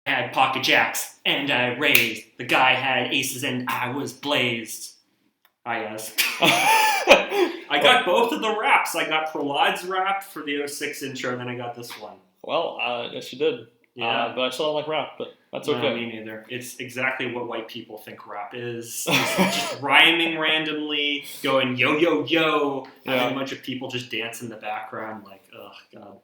had pocket jacks, and I raised. The guy had aces, and I was blazed. Yes. I got both of the raps. I got Prahlad's rap for the 06 intro, and then I got this one. Well, yes, you did. Yeah. But I still don't like rap, but that's okay. No, me neither. It's exactly what white people think rap is. It's just rhyming randomly, going yo, yo, yo, having a bunch of people just dance in the background like, oh, God.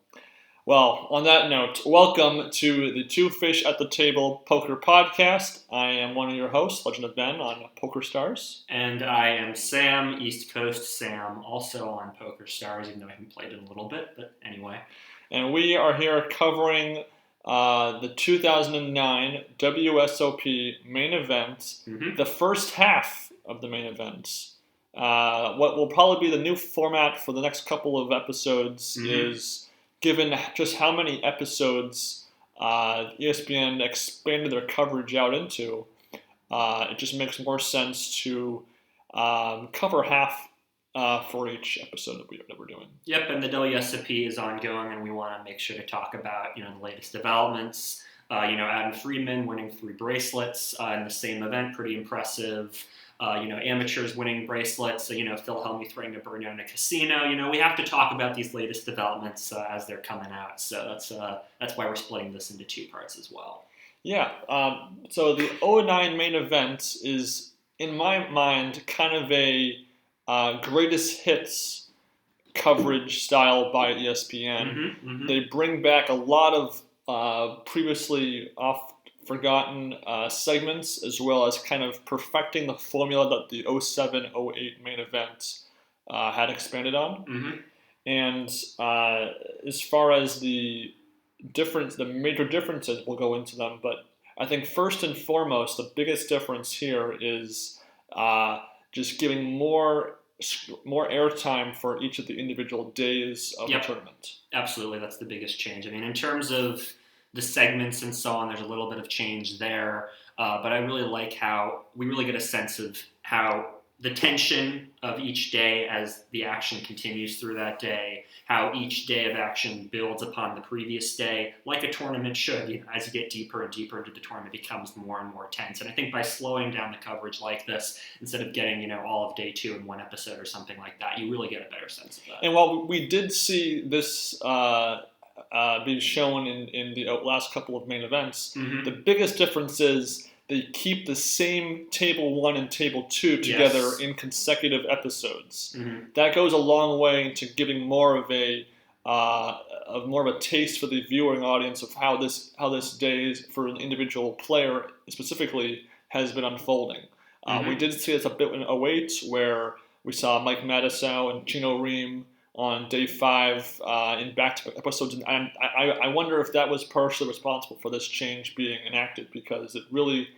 Well, on that note, welcome to the Two Fish at the Table Poker Podcast. I am one of your hosts, Legend of Ben, on Poker Stars. And I am Sam, East Coast Sam, also on Poker Stars, even though I haven't played it a little bit, but anyway. And we are here covering the 2009 WSOP main event, the first half of the main event. What will probably be the new format for the next couple of episodes is... Given just how many episodes ESPN expanded their coverage out into, it just makes more sense to cover half for each episode that we're doing. Yep, and the WSOP is ongoing, and we want to make sure to talk about the latest developments. Adam Friedman winning 3 bracelets in the same event, pretty impressive. Amateurs winning bracelets, Phil Hellmuth threatening to burn down a casino. We have to talk about these latest developments as they're coming out. So that's why we're splitting this into 2 parts as well. Yeah. So the 09 main event is, in my mind, kind of a greatest hits coverage style by ESPN. They bring back a lot of previously forgotten segments, as well as kind of perfecting the formula that the 07-08 main event had expanded on. And as far as the major differences, we'll go into them. But I think first and foremost, the biggest difference here is just giving more airtime for each of the individual days of the tournament. Absolutely, that's the biggest change. I mean, in terms of the segments and so on, there's a little bit of change there. But I really like how we really get a sense of how the tension of each day as the action continues through that day, how each day of action builds upon the previous day, like a tournament should. As you get deeper and deeper into the tournament, it becomes more and more tense. And I think by slowing down the coverage like this, instead of getting all of day 2 in one episode or something like that, you really get a better sense of that. And while we did see this being shown in the last couple of main events, the biggest difference is they keep the same Table 1 and Table 2 together in consecutive episodes. That goes a long way to giving more of a taste for the viewing audience of how this day for an individual player specifically has been unfolding. We did see this a bit in 08, where we saw Mike Matusow and Chino Ream on day 5 in back-to-back episodes, and I wonder if that was partially responsible for this change being enacted, because it really,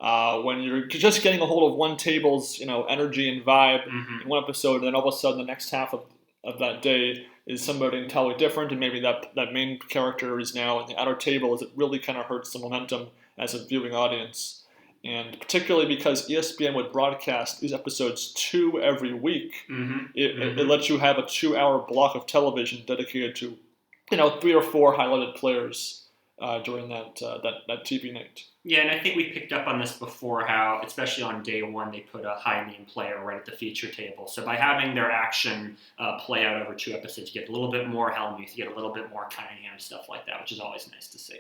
when you're just getting a hold of one table's energy and vibe in one episode, and then all of a sudden the next half of that day is somebody entirely different, and maybe that main character is now in the outer table, it really kind of hurts the momentum as a viewing audience. And particularly because ESPN would broadcast these episodes 2 every week, it lets you have a 2-hour block of television dedicated to, 3 or 4 highlighted players during that TV night. Yeah, and I think we picked up on this before, how, especially on day 1, they put a high-name player right at the feature table. So by having their action play out over 2 episodes, you get a little bit more Hellmuth, you get a little bit more Cunningham, stuff like that, which is always nice to see.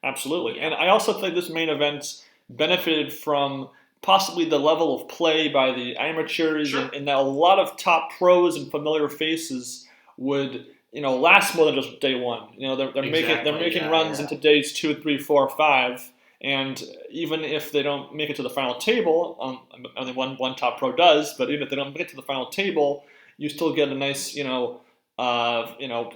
Absolutely. And I also think this main event benefited from possibly the level of play by the amateurs, and that a lot of top pros and familiar faces would, last more than just day 1. They're making runs into days 2, 3, 4, 5, and even if they don't make it to the final table, only one top pro does, but even if they don't make it to the final table, you still get a nice,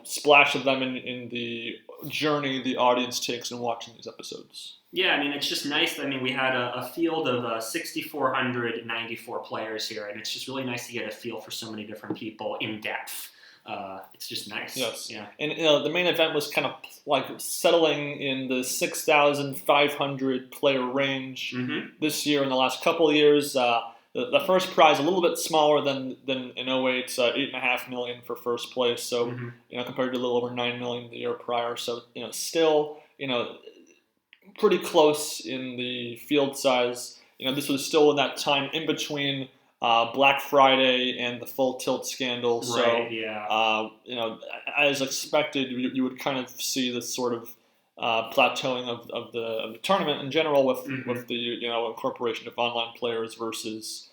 splash of them in the journey the audience takes in watching these episodes. Yeah, I mean, it's just nice. I mean, we had a field of 6,494 players here, and it's just really nice to get a feel for so many different people in depth. It's just nice. Yes. Yeah. And the main event was kind of like settling in the 6,500 player range this year. In the last couple of years, the first prize a little bit smaller than in 08, $8.5 million for first place. So compared to a little over $9 million the year prior. So still pretty close in the field size. This was still in that time in between Black Friday and the full tilt scandal. Right, yeah. As expected, you would kind of see this sort of plateauing of the tournament in general with the incorporation of online players versus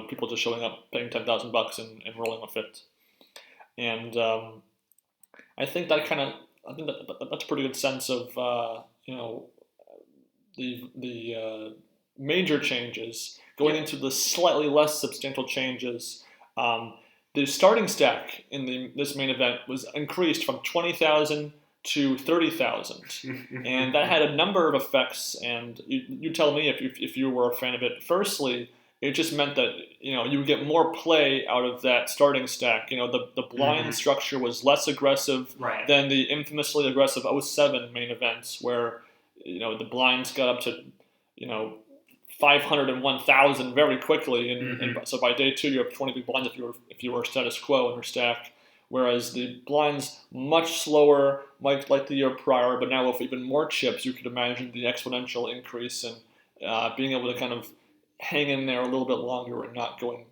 people just showing up, paying $10,000 and rolling with it. And I think that's a pretty good sense of the major changes. Going into the slightly less substantial changes, the starting stack in this main event was increased from 20,000 to 30,000, and that had a number of effects. And you tell me if you were a fan of it. Firstly, it just meant that you would get more play out of that starting stack. The blind structure was less aggressive than the infamously aggressive 07 main events, where the blinds got up to 500 and 1,000 very quickly, and so by day 2 you have 20 big blinds if you were status quo in your stack. Whereas the blinds much slower, like the year prior, but now with even more chips, you could imagine the exponential increase and being able to kind of hang in there a little bit longer and not going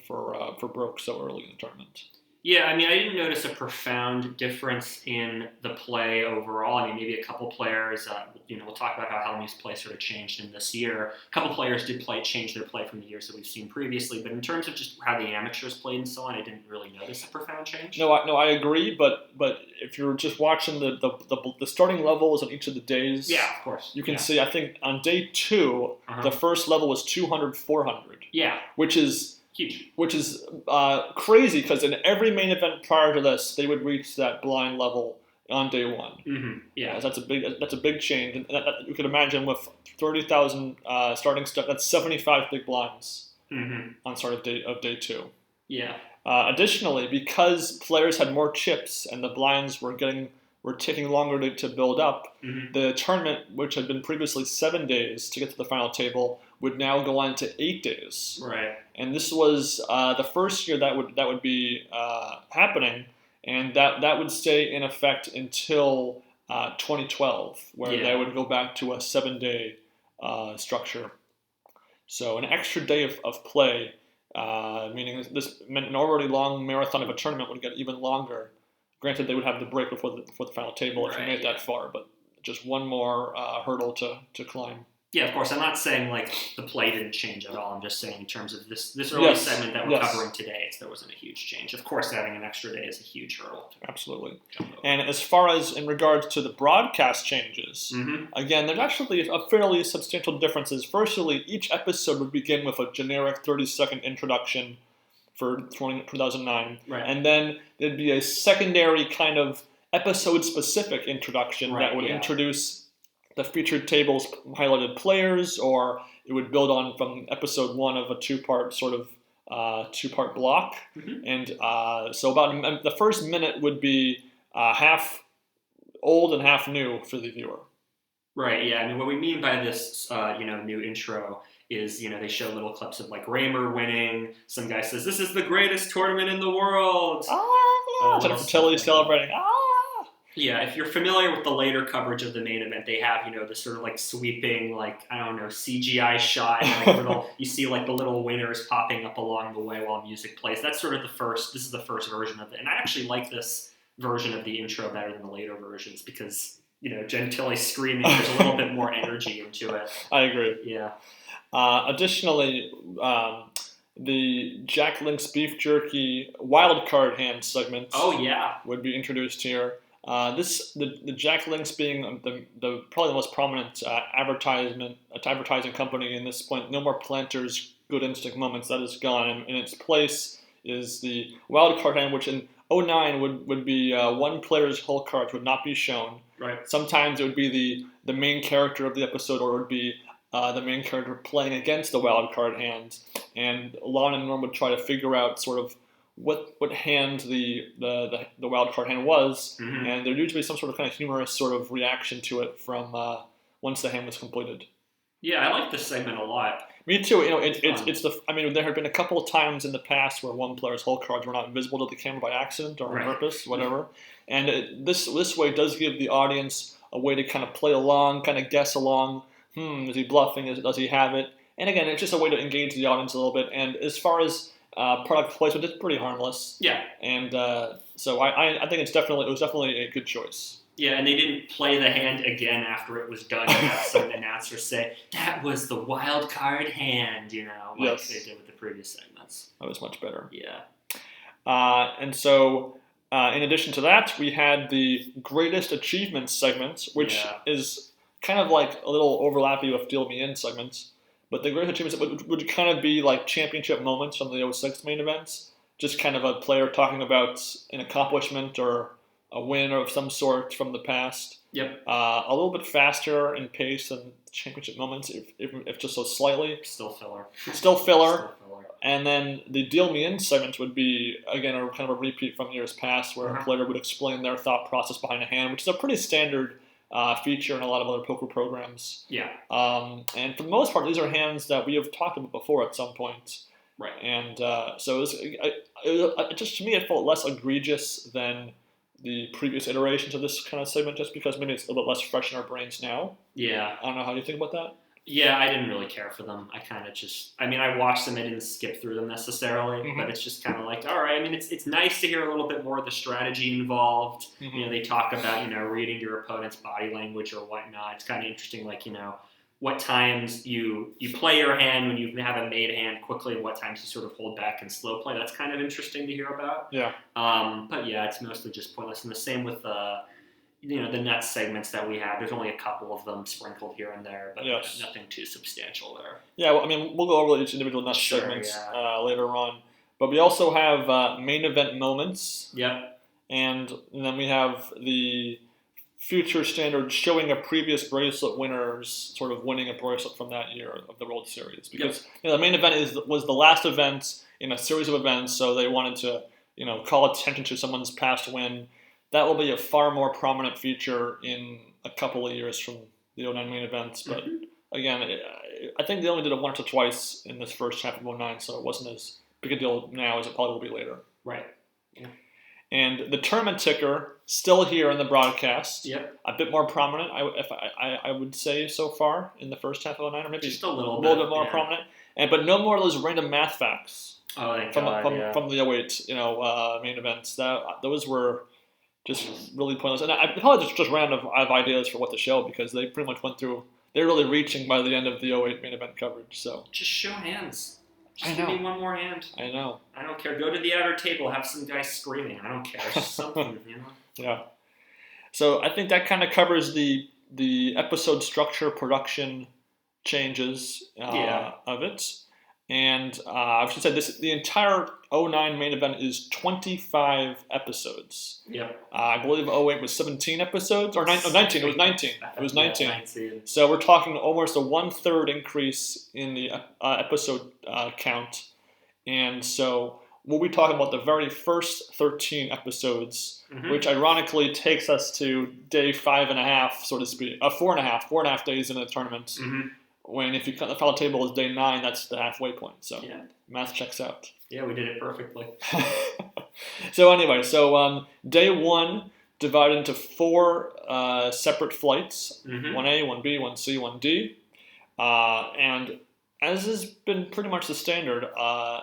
for broke so early in the tournament. Yeah, I mean, I didn't notice a profound difference in the play overall. I mean, maybe a couple players, we'll talk about how Hellmuth's play sort of changed in this year. A couple players did change their play from the years that we've seen previously, but in terms of just how the amateurs played and so on, I didn't really notice a profound change. No, I agree, but if you're just watching the starting levels on each of the days, yeah, of course, you can see, I think on day 2, the first level was 200, 400. Yeah. Which is huge. Which is crazy, because in every main event prior to this, they would reach that blind level on day 1. Yeah, that's a big change, and that you could imagine with 30,000 starting stuff. That's 75 big blinds on start of day 2. Yeah. Additionally, because players had more chips and the blinds were taking longer to build up, the tournament, which had been previously 7 days to get to the final table, would now go on to 8 days. Right. And this was the first year that would be happening, and that would stay in effect until 2012, where they would go back to a 7-day structure. So an extra day of play, meaning this meant an already long marathon of a tournament would get even longer. Granted, they would have the break before the final table if you made it that far, but just one more hurdle to climb. Yeah, of course. I'm not saying the play didn't change at all. I'm just saying in terms of this early segment that we're covering today, there wasn't a huge change. Of course, having an extra day is a huge hurdle. Absolutely. And as far as in regards to the broadcast changes, again, there's actually a fairly substantial differences. Firstly, each episode would begin with a generic 30-second introduction for 2009, and then there'd be a secondary kind of episode-specific introduction that would introduce the featured table's highlighted players, or it would build on from episode 1 of a two-part block. And so about the first minute would be half old and half new for the viewer. Right, yeah. I mean, what we mean by this, new intro is, they show little clips of Raymer winning. Some guy says, "This is the greatest tournament in the world." Jennifer Tilly celebrating. Yeah, if you're familiar with the later coverage of the main event, they have, this sort of sweeping, CGI shot. And you see the little winners popping up along the way while music plays. That's sort of this is the first version of it. And I actually like this version of the intro better than the later versions because, Jen Tilly screaming, there's a little bit more energy into it. I agree. Yeah. Additionally, the Jack Link's Beef Jerky wild card hand segment would be introduced here. The Jack Link's being the probably the most prominent advertising company in this point. No more Planters Good Instinct Moments. That is gone. And in its place is the wild card hand, which in 09 would be one player's whole cards would not be shown. Right. Sometimes it would be the main character of the episode, or it would be the main character playing against the wild card hand. And Lon and Norm would try to figure out sort of what hand the wild card hand was, and there'd usually be some sort of kind of humorous sort of reaction to it from once the hand was completed. Yeah, I like this segment a lot. Me too. There had been a couple of times in the past where one player's whole cards were not visible to the camera by accident or on purpose, whatever. And this way does give the audience a way to kind of play along, kind of guess along. Is he bluffing? Does he have it? And again, it's just a way to engage the audience a little bit. And as far as product placement, it's pretty harmless. Yeah. And so I think it was definitely a good choice. Yeah, and they didn't play the hand again after it was done. And have some announcers say, that was the wild card hand, like they did with the previous segments. That was much better. Yeah. And so, in addition to that, we had the greatest achievements segment, which is kind of like a little overlappy with Deal Me In segments. But the greatest achievements would kind of be like championship moments from the 06 main events. Just kind of a player talking about an accomplishment or a win of some sort from the past. Yep. A little bit faster in pace than championship moments, if just so slightly. Still filler. Still filler. And then the Deal Me In segment would be, again, kind of a repeat from years past where a player would explain their thought process behind a hand, which is a pretty standard feature in a lot of other poker programs. Yeah. And for the most part, these are hands that we have talked about before at some point. Right. And so it just, to me, it felt less egregious than the previous iterations of this kind of segment, just because maybe it's a little bit less fresh in our brains now. Yeah. I don't know how you think about that. Yeah, I didn't really care for them. I kind of I watched them. I didn't skip through them necessarily, but it's just kind of like, all right. I mean, it's nice to hear a little bit more of the strategy involved. They talk about, reading your opponent's body language or whatnot. It's kind of interesting, like, what times you play your hand when you have a made hand quickly and what times you sort of hold back and slow play. That's kind of interesting to hear about. Yeah. But yeah, it's mostly just pointless. And the same with the nuts segments that we have. There's only a couple of them sprinkled here and there, but nothing too substantial there. Yeah, well, I mean, we'll go over each individual nuts segments later on. But we also have main event moments. Yep. And then we have the future standard showing a previous bracelet winner's sort of winning a bracelet from that year of the World Series. Because the main event was the last event in a series of events, so they wanted to call attention to someone's past win. That will be a far more prominent feature in a couple of years from the 09 main events. But again, I think they only did it once or twice in this first half of 09, so it wasn't as big a deal now as it probably will be later. Right. Yeah. And the tournament ticker, still here in the broadcast. Yep. A bit more prominent, I would say, so far in the first half of 09, or maybe just a little bit more prominent. But no more of those random math facts from the 08 main events. Those were just really pointless. And I probably just ran out of ideas for what to show because they pretty much went through. They're really reaching by the end of the 08 main event coverage. So just show hands. Just give me one more hand. I know. I don't care. Go to the outer table. Have some guy screaming. I don't care. Just something, Yeah. So I think that kind of covers the episode structure, production changes of it. And I should say the entire 09 main event is 25 episodes. Yep. I believe 08 was 17 episodes, or 19. It was 19. It was 19. 19. So we're talking almost a 1/3 increase in the episode count. And so we'll be talking about the very first 13 episodes, which ironically takes us to day 5.5, so to speak, 4.5 days into the tournament. When if you cut the foul table as day 9, that's the halfway point. So math checks out. Yeah, we did it perfectly. So anyway, day 1 divided into 4 separate flights: 1A, 1B, 1C, 1D. And as has been pretty much the standard, a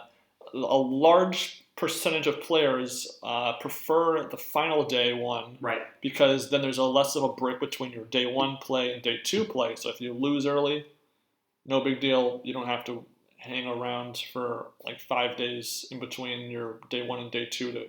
large percentage of players prefer the final day 1, right? Because then there's less of a break between your day 1 play and day 2 play. So if you lose early, no big deal. You don't have to hang around for like 5 days in between your day 1 and day 2 to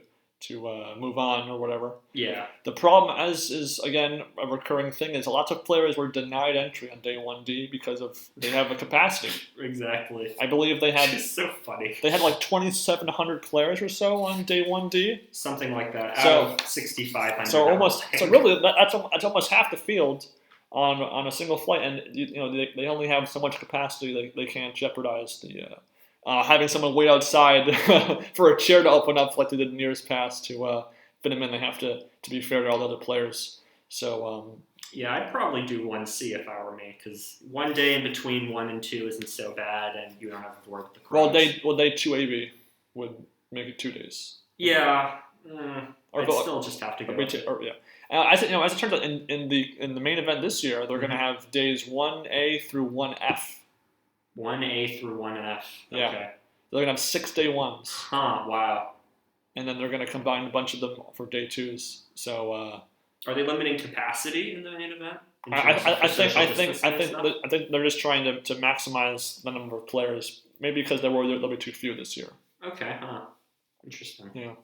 move on or whatever. Yeah. The problem, as is again a recurring thing, is lots of players were denied entry on day 1D because they have a capacity. Exactly. I believe they had. It's so funny. They had like 2,700 players or so on day 1D. Something like that. Out of 6,500. So really, that's almost half the field on a single flight, and they only have so much capacity. They can't jeopardize the having someone wait outside for a chair to open up like they did in years past to fit them in. They have to be fair to all the other players. So yeah, I'd probably do 1C if I were me, because 1 day in between 1 and 2 isn't so bad, and you don't have to work the crowds. Well, day 2 AB would make it 2 days. Yeah. Or I'd still just have to go. As it turns out, in the main event this year, they're going to have days 1A through 1F. 1A through 1F. Yeah. Okay. They're going to have 6 day ones. Huh. Wow. And then they're going to combine a bunch of them for day 2s. So. Are they limiting capacity in the main event? I think they're just trying to maximize the number of players. Maybe because there'll be too few this year. Okay. Huh. Interesting. Yeah.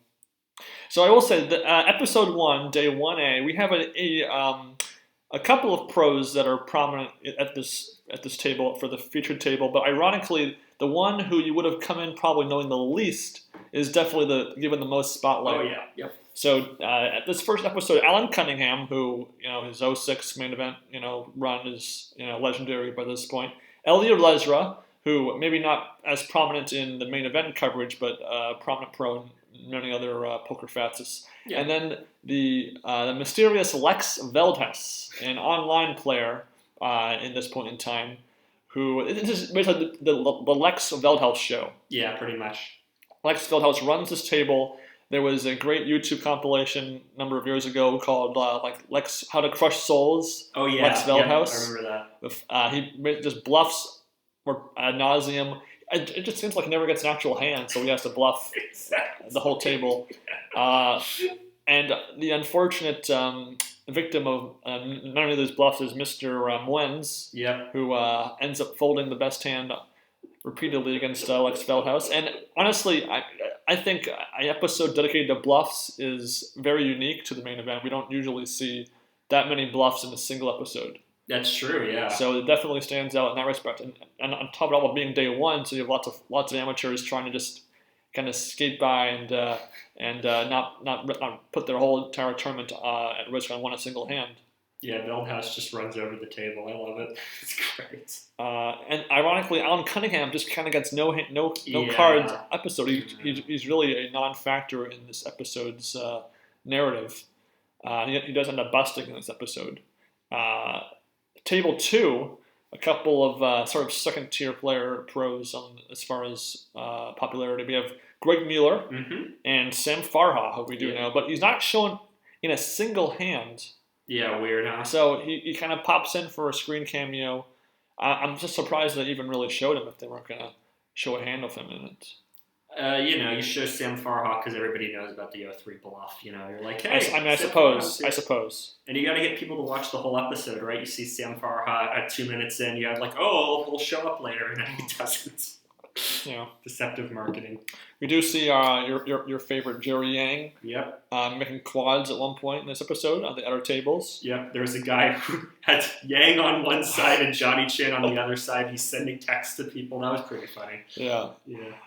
So I will say that episode 1, day 1A, we have a couple of pros that are prominent at this table for the featured table, but ironically, the one who you would have come in probably knowing the least is definitely given the most spotlight. Oh yeah. Yep. So at this first episode, Alan Cunningham, who his 06 main event run is legendary by this point. Elliot Lesra, who maybe not as prominent in the main event coverage, but prominent pro in many other poker facets. Yeah. And then the mysterious Lex Veldhuis, an online player in this point in time, who this is basically the Lex Veldhuis show. Yeah, pretty much. Lex Veldhuis runs this table. There was a great YouTube compilation a number of years ago called Lex How to Crush Souls. Oh yeah, Lex Veldhuis. I remember that. He just bluffs ad nauseum. It just seems like he never gets an actual hand, so he has to bluff the whole table. And the unfortunate victim of none of those bluffs is Mr. Muenz, who ends up folding the best hand repeatedly against Lex Veldhuis. And honestly, I think an episode dedicated to bluffs is very unique to the main event. We don't usually see that many bluffs in a single episode. That's true, yeah. So it definitely stands out in that respect. And on top of it all, being day 1, so you have lots of amateurs trying to just kind of skate by and not put their whole entire tournament at risk on a single hand. Yeah, Veldhuis just runs over the table. I love it. It's great. And ironically, Alan Cunningham just kind of gets no cards episode. He's really a non-factor in this episode's narrative. He does end up busting in this episode. Table 2, a couple of sort of second-tier player pros as far as popularity. We have Greg Mueller and Sam Farha, who we do know, but he's not shown in a single hand. Yeah, weird, huh? So he kind of pops in for a screen cameo. I'm just surprised they even really showed him if they weren't going to show a hand of him in it. You show Sam Farha because everybody knows about the 03 bluff. You're like, hey. I suppose. And you got to get people to watch the whole episode, right? You see Sam Farha at 2 minutes in, you have like, oh, he'll show up later, and then he doesn't. Deceptive marketing. We do see your favorite Jerry Yang. Yep. Making quads at one point in this episode on the outer tables. Yep. There was a guy who had Yang on one side and Johnny Chin on the other side. He's sending texts to people. That was pretty funny. Yeah.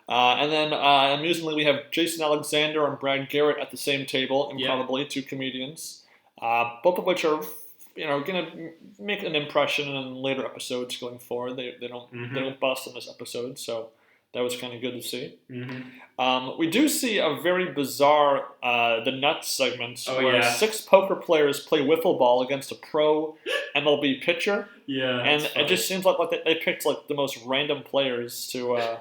And then amusingly, we have Jason Alexander and Brad Garrett at the same table, improbably, two comedians, both of which are going to make an impression in later episodes going forward. They don't bust in this episode, so that was kind of good to see. We do see a very bizarre the nuts segment where 6 poker players play wiffle ball against a pro MLB pitcher. Yeah, and it just seems like they picked like the most random players to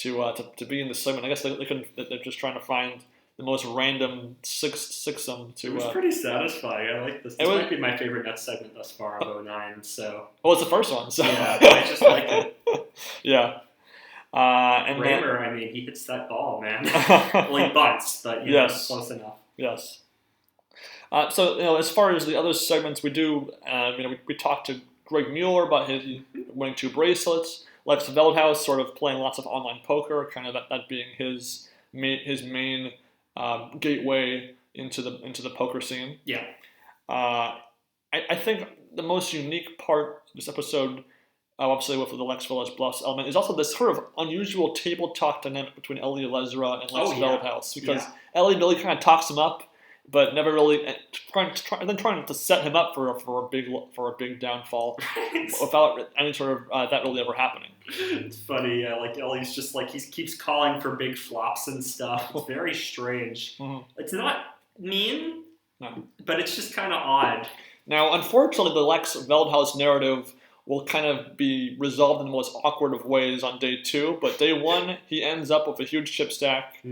be in the segment. I guess they're just trying to find the most random sixsome to. It was pretty satisfying. I like this. This might be my favorite nuts segment thus far of 09. So. Well, it's the first one. So. Yeah, I just like it. Yeah. And Kramer, he hits that ball, man. Well, he bunts, but close enough. Yes. So, as far as the other segments, we do, we talked to Greg Mueller about his winning 2 bracelets. Lex Veldhuis sort of playing lots of online poker, kind of that being his main gateway into the poker scene. Yeah. I think the most unique part of this episode, obviously with the Lex Veldhuis bluffs element, is also this sort of unusual table talk dynamic between Ellie Lesra and Lex Veldhuis, because Ellie really kind of talks him up, but never really trying to set him up for a big downfall without any sort of that really ever happening. It's funny, like Ellie's just like he keeps calling for big flops and stuff. It's very strange. It's not mean, but it's just kind of odd. Now, unfortunately, the Lex Veldhuis narrative will kind of be resolved in the most awkward of ways on day 2. But day 1, he ends up with a huge chip stack.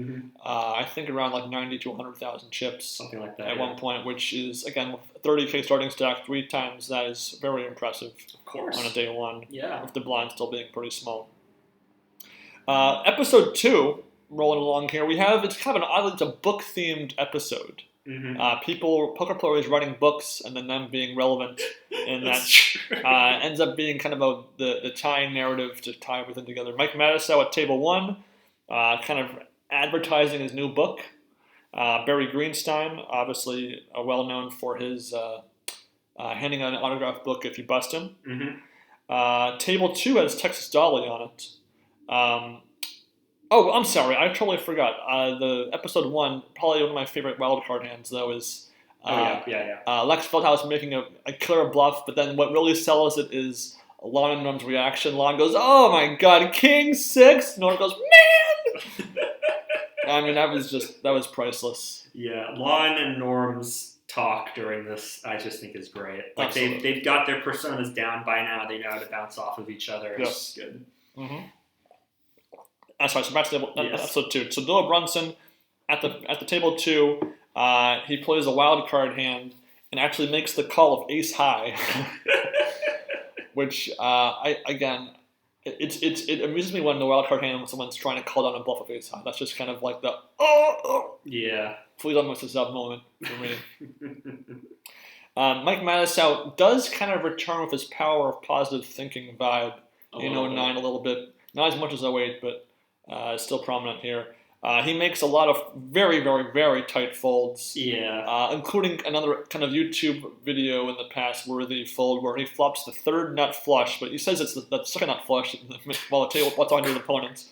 I think around like 90 to 100,000 chips. Something like that. At one point, which is, again, with 30K starting stack 3 times, that is very impressive. Of course. On a day 1. Yeah. With the blind still being pretty small. Episode 2, rolling along here, it's kind of it's a book-themed episode. Poker players writing books and then them being relevant, and that ends up being kind of the tying narrative to tie everything together. Mike Matusow at table 1, kind of advertising his new book. Barry Greenstein, obviously well known for his handing out an autographed book if you bust him. Table 2 has Texas Dolly on it. Oh, I'm sorry. I totally forgot. The episode 1, probably one of my favorite wildcard hands, though, is Lex Feldhaus making a killer bluff, but then what really sells it is Lon and Norm's reaction. Lon goes, "Oh my God, King 6!" Norm goes, "Man!" I mean, that was priceless. Yeah, Lon and Norm's talk during this, I just think is great. Like they've got their personas down by now. They know how to bounce off of each other. It's good. Sorry, so back to episode 2. So Bill Brunson at the table 2, he plays a wild card hand and actually makes the call of ace high, which it amuses me when the wild card hand when someone's trying to call down a bluff of ace high. That's just kind of like the please don't mess this up moment for me. Mike Matusow does kind of return with his power of positive thinking vibe in 09 a little bit, not as much as 08, but. Still prominent here. He makes a lot of very, very, very tight folds. Including another kind of YouTube video in the past worthy fold where he flops the 3rd nut flush, but he says it's the 2nd nut flush while the table while talking to his opponents.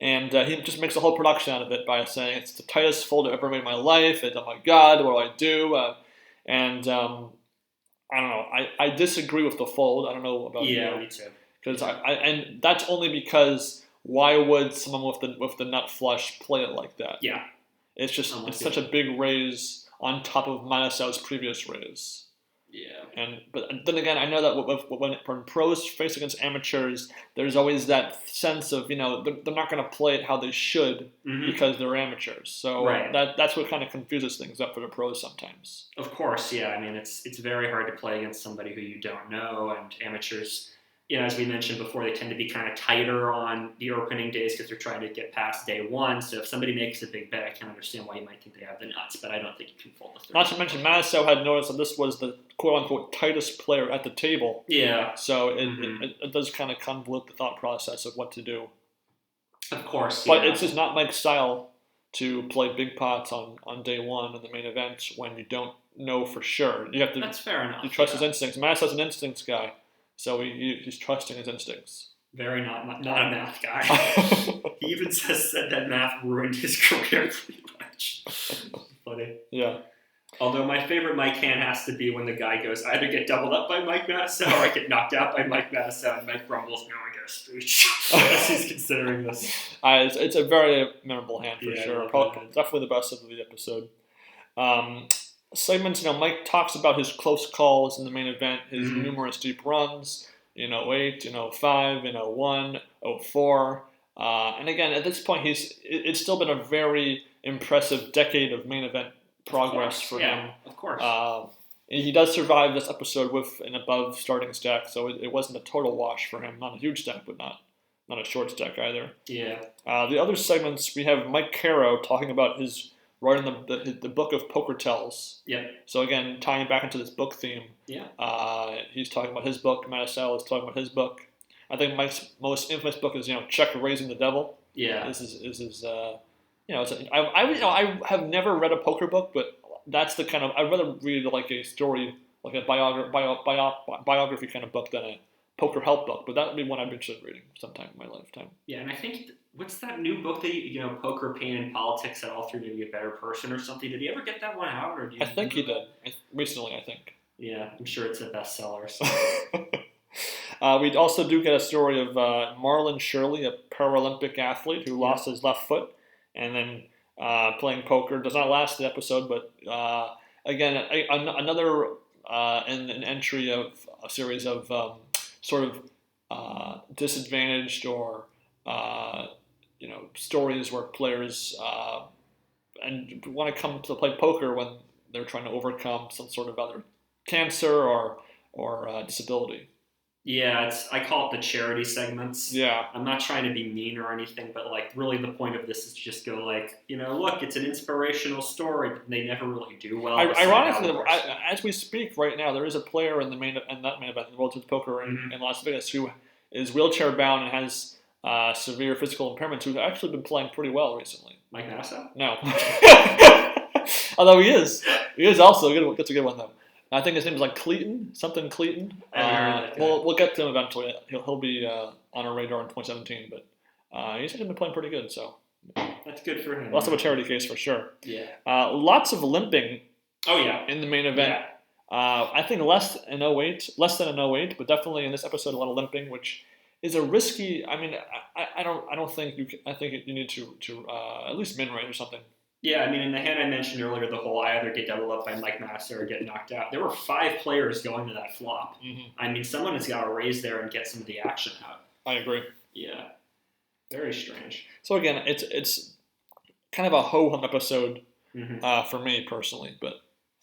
And he just makes a whole production out of it by saying it's the tightest fold I've ever made in my life. And oh my God, what do I do? I don't know. I disagree with the fold. I don't know about you. Yeah, me too. Because and that's only because. Why would someone with the nut flush play it like that? Yeah, it's such a big raise on top of Matusow's previous raise. Yeah, but then again, I know that when pros face against amateurs, there's always that sense of they're not going to play it how they should because they're amateurs. So that's what kind of confuses things up for the pros sometimes. Of course, yeah. I mean, it's very hard to play against somebody who you don't know, and amateurs. As we mentioned before, they tend to be kind of tighter on the opening days because they're trying to get past day 1. So if somebody makes a big bet, I can understand why you might think they have the nuts, but I don't think you can fold the 3rd. Not to mention, Matusow had noticed that this was the quote-unquote tightest player at the table. Yeah. So it does kind of convolute the thought process of what to do. Of course, But it's just not Mike's style to play big pots on day 1 in the main event when you don't know for sure. You have to. That's fair enough. You trust his instincts. Matusow's an instincts guy. So he's trusting his instincts. Very not a math guy. He even said that math ruined his career pretty much. Funny. Yeah. Although my favorite Mike hand has to be when the guy goes, I either get doubled up by Mike Matusow or I get knocked out by Mike Matusow, and Mike grumbles, "No, I get a speech." As he's considering this. It's a very memorable hand for sure. Definitely the best of the episode. Segments, Mike talks about his close calls in the main event, his numerous deep runs in 08, in 05, in 01, 04. And again, at this point, it's still been a very impressive decade of main event progress for him. Of course. He does survive this episode with an above starting stack, so it wasn't a total wash for him. Not a huge stack, but not a short stack either. Yeah. The other segments, we have Mike Caro talking about his writing the book of poker tells. Yeah. So again, tying back into this book theme. Yeah. He's talking about his book. Matusow is talking about his book. I think Mike's most infamous book is Check Raising the Devil. Yeah. This is I have never read a poker book, but that's the kind of I'd rather read like a story, like a biography kind of book than a poker help book. But that would be one I'd be interested in reading sometime in my lifetime. Yeah, and I think what's that new book that Poker, Pain, and Politics that all through maybe a better person or something? Did he ever get that one out, or I think he did recently. I think. Yeah, I'm sure it's a bestseller. So. We also do get a story of Marlon Shirley, a Paralympic athlete who lost his left foot and then playing poker. Does not last the episode, but again, another an entry of a series of sort of disadvantaged or stories where players and want to come to play poker when they're trying to overcome some sort of other cancer or disability. Yeah, I call it the charity segments. Yeah. I'm not trying to be mean or anything, but like really the point of this is to just go like, look, it's an inspirational story, but they never really do well. Ironically, as we speak right now, there is a player in the main event in the World Series of Poker in Las Vegas who is wheelchair bound and has severe physical impairments who's actually been playing pretty well recently. Mike Nassau? No. Although he is also a good one. That's a good one though. I think his name is like Cleaton, something Cleaton. We'll get to him eventually. He'll be on our radar in 2017, but he's actually been playing pretty good. So that's good for him. Lots of a charity case for sure. Yeah. Lots of limping. Oh yeah. In the main event. Yeah. I think less than an 08, but definitely in this episode a lot of limping, which is a risky. I mean, I don't think you. I think you need to at least min raise or something. Yeah, I mean, in the hand I mentioned earlier, the whole I either get doubled up by Mike Massa or get knocked out. There were 5 players going to that flop. Mm-hmm. I mean, someone has got to raise there and get some of the action out. I agree. Yeah, very strange. So again, it's kind of a ho-hum episode for me personally, but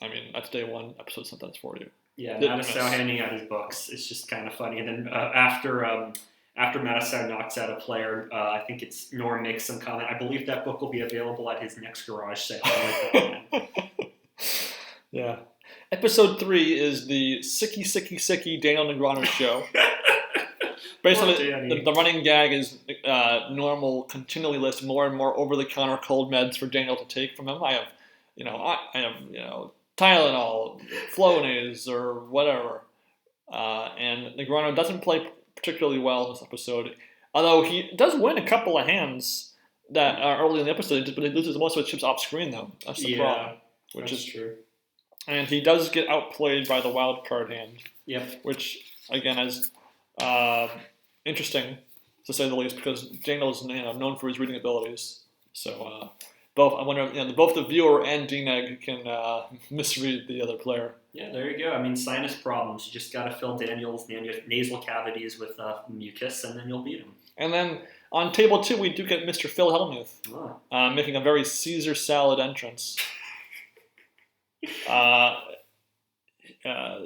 I mean, that's day one episode sometimes for you. Yeah, Massa handing out his books. It's just kind of funny. And then after Massa knocks out a player, I think it's Norm makes some comment. I believe that book will be available at his next garage sale. Yeah. Episode 3 is the Sicky Daniel Negreanu show. Based on the running gag is Norm will continually list more and more over-the-counter cold meds for Daniel to take from him. I have Tylenol, Flonase, or whatever. And Negreanu doesn't play particularly well in this episode, although he does win a couple of hands that are early in the episode, but he loses most of his chips off screen though. That's the problem. Which is true. And he does get outplayed by the wild card hand. Yep. Which again is interesting to say the least, because Daniel's known for his reading abilities. So both the viewer and DNEG can misread the other player. Yeah, there you go. I mean, sinus problems. You just got to fill Daniel's nasal cavities with mucus, and then you'll beat him. And then on table 2, we do get Mr. Phil Hellmuth making a very Caesar salad entrance.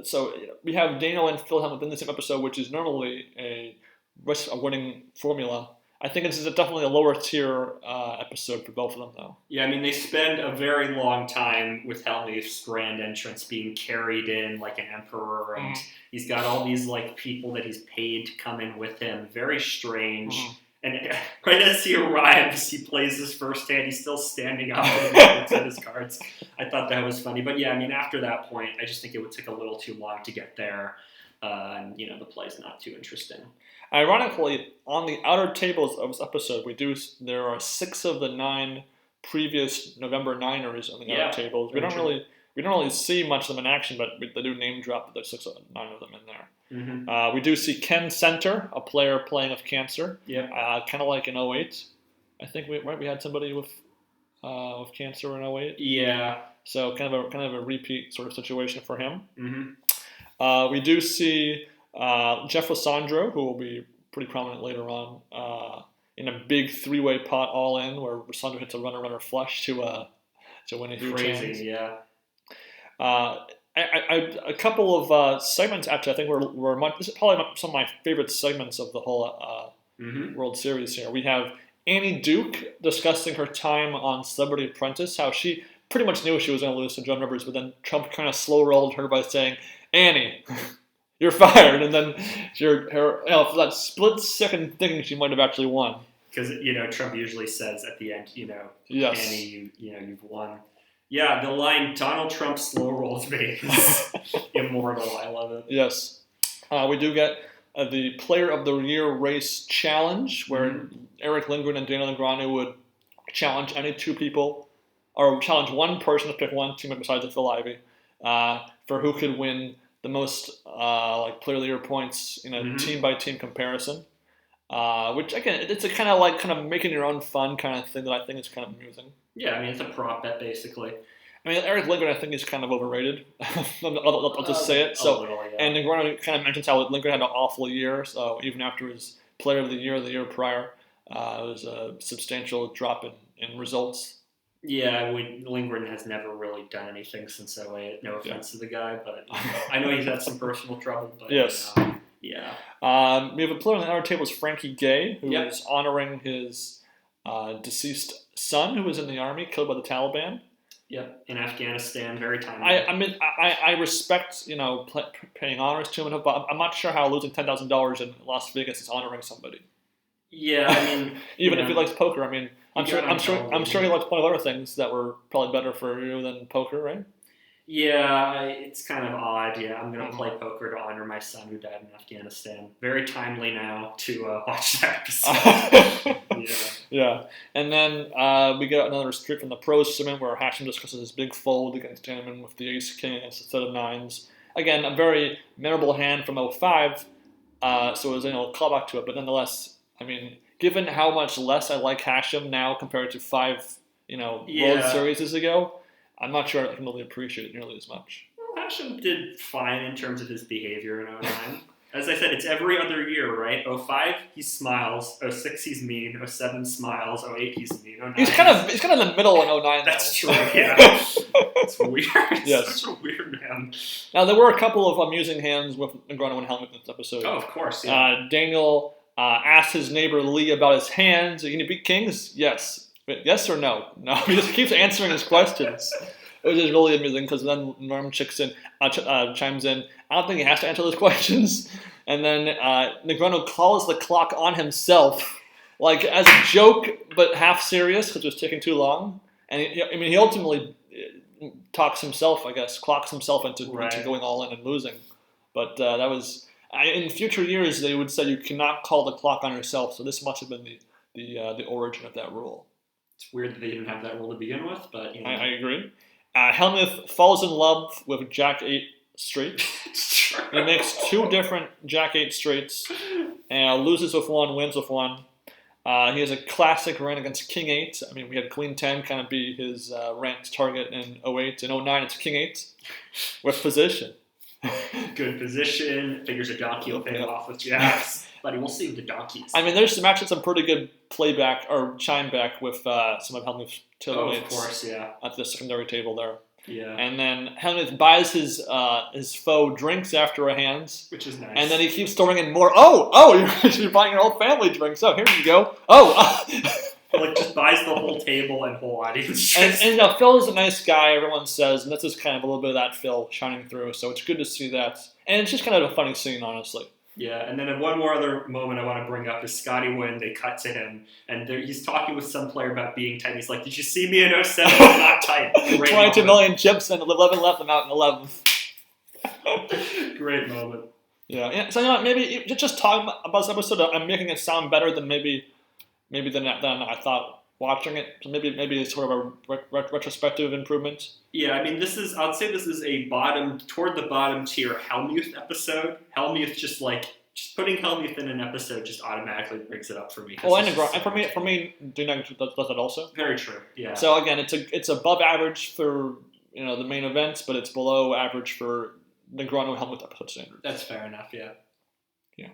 So we have Daniel and Phil Hellmuth in the same episode, which is normally a winning formula. I think this is definitely a lower tier episode for both of them, though. Yeah, I mean, they spend a very long time with Hellmuth's grand entrance being carried in like an emperor, and he's got all these like people that he's paid to come in with him. Very strange. And right as he arrives, he plays his first hand. He's still standing up and looks at his cards. I thought that was funny. But yeah, I mean, after that point, I just think it would take a little too long to get there. And, the play's not too interesting. Ironically, on the outer tables of this episode, there are 6 of the 9 previous November Niners on the outer tables. We don't really see much of them in action, but they do name drop that there's 6 of 9 of them in there. Mm-hmm. We do see Ken Center, a player playing with cancer. Yeah. Kind of like in 08. I think we had somebody with cancer in 08. Yeah. So kind of a repeat sort of situation for him. Mm-hmm. We do see Jeff Losandro, who will be pretty prominent later on, in a big 3-way pot all in, where Losandro hits a runner flush to win a huge hand. Crazy, yeah. A couple of segments actually, I think were this is probably some of my favorite segments of the whole World Series here. We have Annie Duke discussing her time on Celebrity Apprentice, how she pretty much knew she was going to lose to Joan Rivers, but then Trump kind of slow rolled her by saying, "Annie, you're fired," and then for that split second thinking she might have actually won. Because Trump usually says at the end, yes. Annie, you've won. Yeah, the line "Donald Trump slow rolls me" is immortal. I love it. Yes, we do get the Player of the Year race challenge, where Eric Lindgren and Daniel Negreanu would challenge any 2 people, or challenge one person to pick one teammate besides Phil Ivey, for who could win the most Player of the Year points in a team-by-team comparison. Which, again, it's a kind of making your own fun kind of thing that I think is kind of amusing. Yeah, I mean, it's a prop bet, basically. I mean, Eric Lindgren, I think, is kind of overrated. I'll just say it. So, little, yeah. and Negreanu kind of mentions how Lindgren had an awful year. So even after his Player of the year prior, it was a substantial drop in results. Yeah, Lindgren has never really done anything since 08. No offense to the guy, but I know he's had some personal trouble. But yes. Yeah. We have a player on the other table is Frankie Gay, who is honoring his deceased son, who was in the army, killed by the Taliban. Yep, in Afghanistan, very timely. I respect, paying honors to him, but I'm not sure how losing $10,000 in Las Vegas is honoring somebody. Yeah, I mean, even if he likes poker, I mean, I'm sure he likes plenty of other things that were probably better for you than poker, right? Yeah, it's kind of odd. Yeah, I'm going to play poker to honor my son who died in Afghanistan. Very timely now to watch that episode. Yeah. And then we get another streak from the pros segment where Hashem discusses his big fold against Janneman with the ace king instead of nines. Again, a very memorable hand from 05, so it was a callback to it. But nonetheless, I mean, given how much less I like Hashem now compared to 5 World Series ago, I'm not sure I can really appreciate it nearly as much. Well, Hashem did fine in terms of his behavior in 09. As I said, it's every other year, right? 05, he smiles. 06, he's mean. 07, smiles. 08, he's mean. 09, he's kind of in the middle in 09. That's true, yeah. It's weird. It's such a weird man. Now, there were a couple of amusing hands with Negreanu and Hellmuth in this episode. Oh, of course, yeah. Daniel asked his neighbor Lee about his hands. Are you going to beat kings? Yes. Yes or no? No, he just keeps answering his questions. It was just really amusing because then Norm chimes in. I don't think he has to answer those questions. And then Negreanu calls the clock on himself, like as a joke, but half serious because it was taking too long. And he ultimately clocks himself into going all in and losing. But that was in future years they would say you cannot call the clock on yourself. So this must have been the origin of that rule. It's weird that they didn't have that rule to begin with, but I agree. Hellmuth falls in love with Jack 8 straight. He makes 2 different Jack 8 straights, and loses with 1, wins with 1. He has a classic rant against King 8. I mean, we had Queen 10 kind of be his rant target in 08. In 09, it's King 8 with position. Good position. Figures a donkey will pay off with jacks. Buddy, we'll see with the donkeys. I mean, there's actually some pretty good playback or chime back with some of Hellmuth's tailways. Of course, yeah. At the secondary table there. Yeah. And then Hellmuth buys his foe drinks after a hands. Which is nice. And then he keeps throwing in more. Oh, you're actually buying your whole family drinks. Oh, here you go. Like, just buys the whole table and whole audience. And Phil is a nice guy, everyone says, and that's just kind of a little bit of that Phil shining through. So it's good to see that. And it's just kind of a funny scene, honestly. Yeah, and then one more other moment I want to bring up is Scotty Wynn. They cut to him, and he's talking with some player about being tight. He's like, "Did you see me in 07? I'm not tight." 22 million chips and 11 left. I'm out in 11th. Great moment. Yeah. So maybe just talking about this episode, I'm making it sound better than maybe than I thought watching it. So maybe it's sort of a retrospective improvement. Yeah, I mean, I'd say this is a toward the bottom tier Hellmuth episode. Hellmuth just putting Hellmuth in an episode just automatically brings it up for me. Oh, and for me, Dynasty does that also. Very true. Yeah. So again, it's above average for the main events, but it's below average for Negreanu Hellmuth episode standards. That's fair enough. Yeah. Yeah.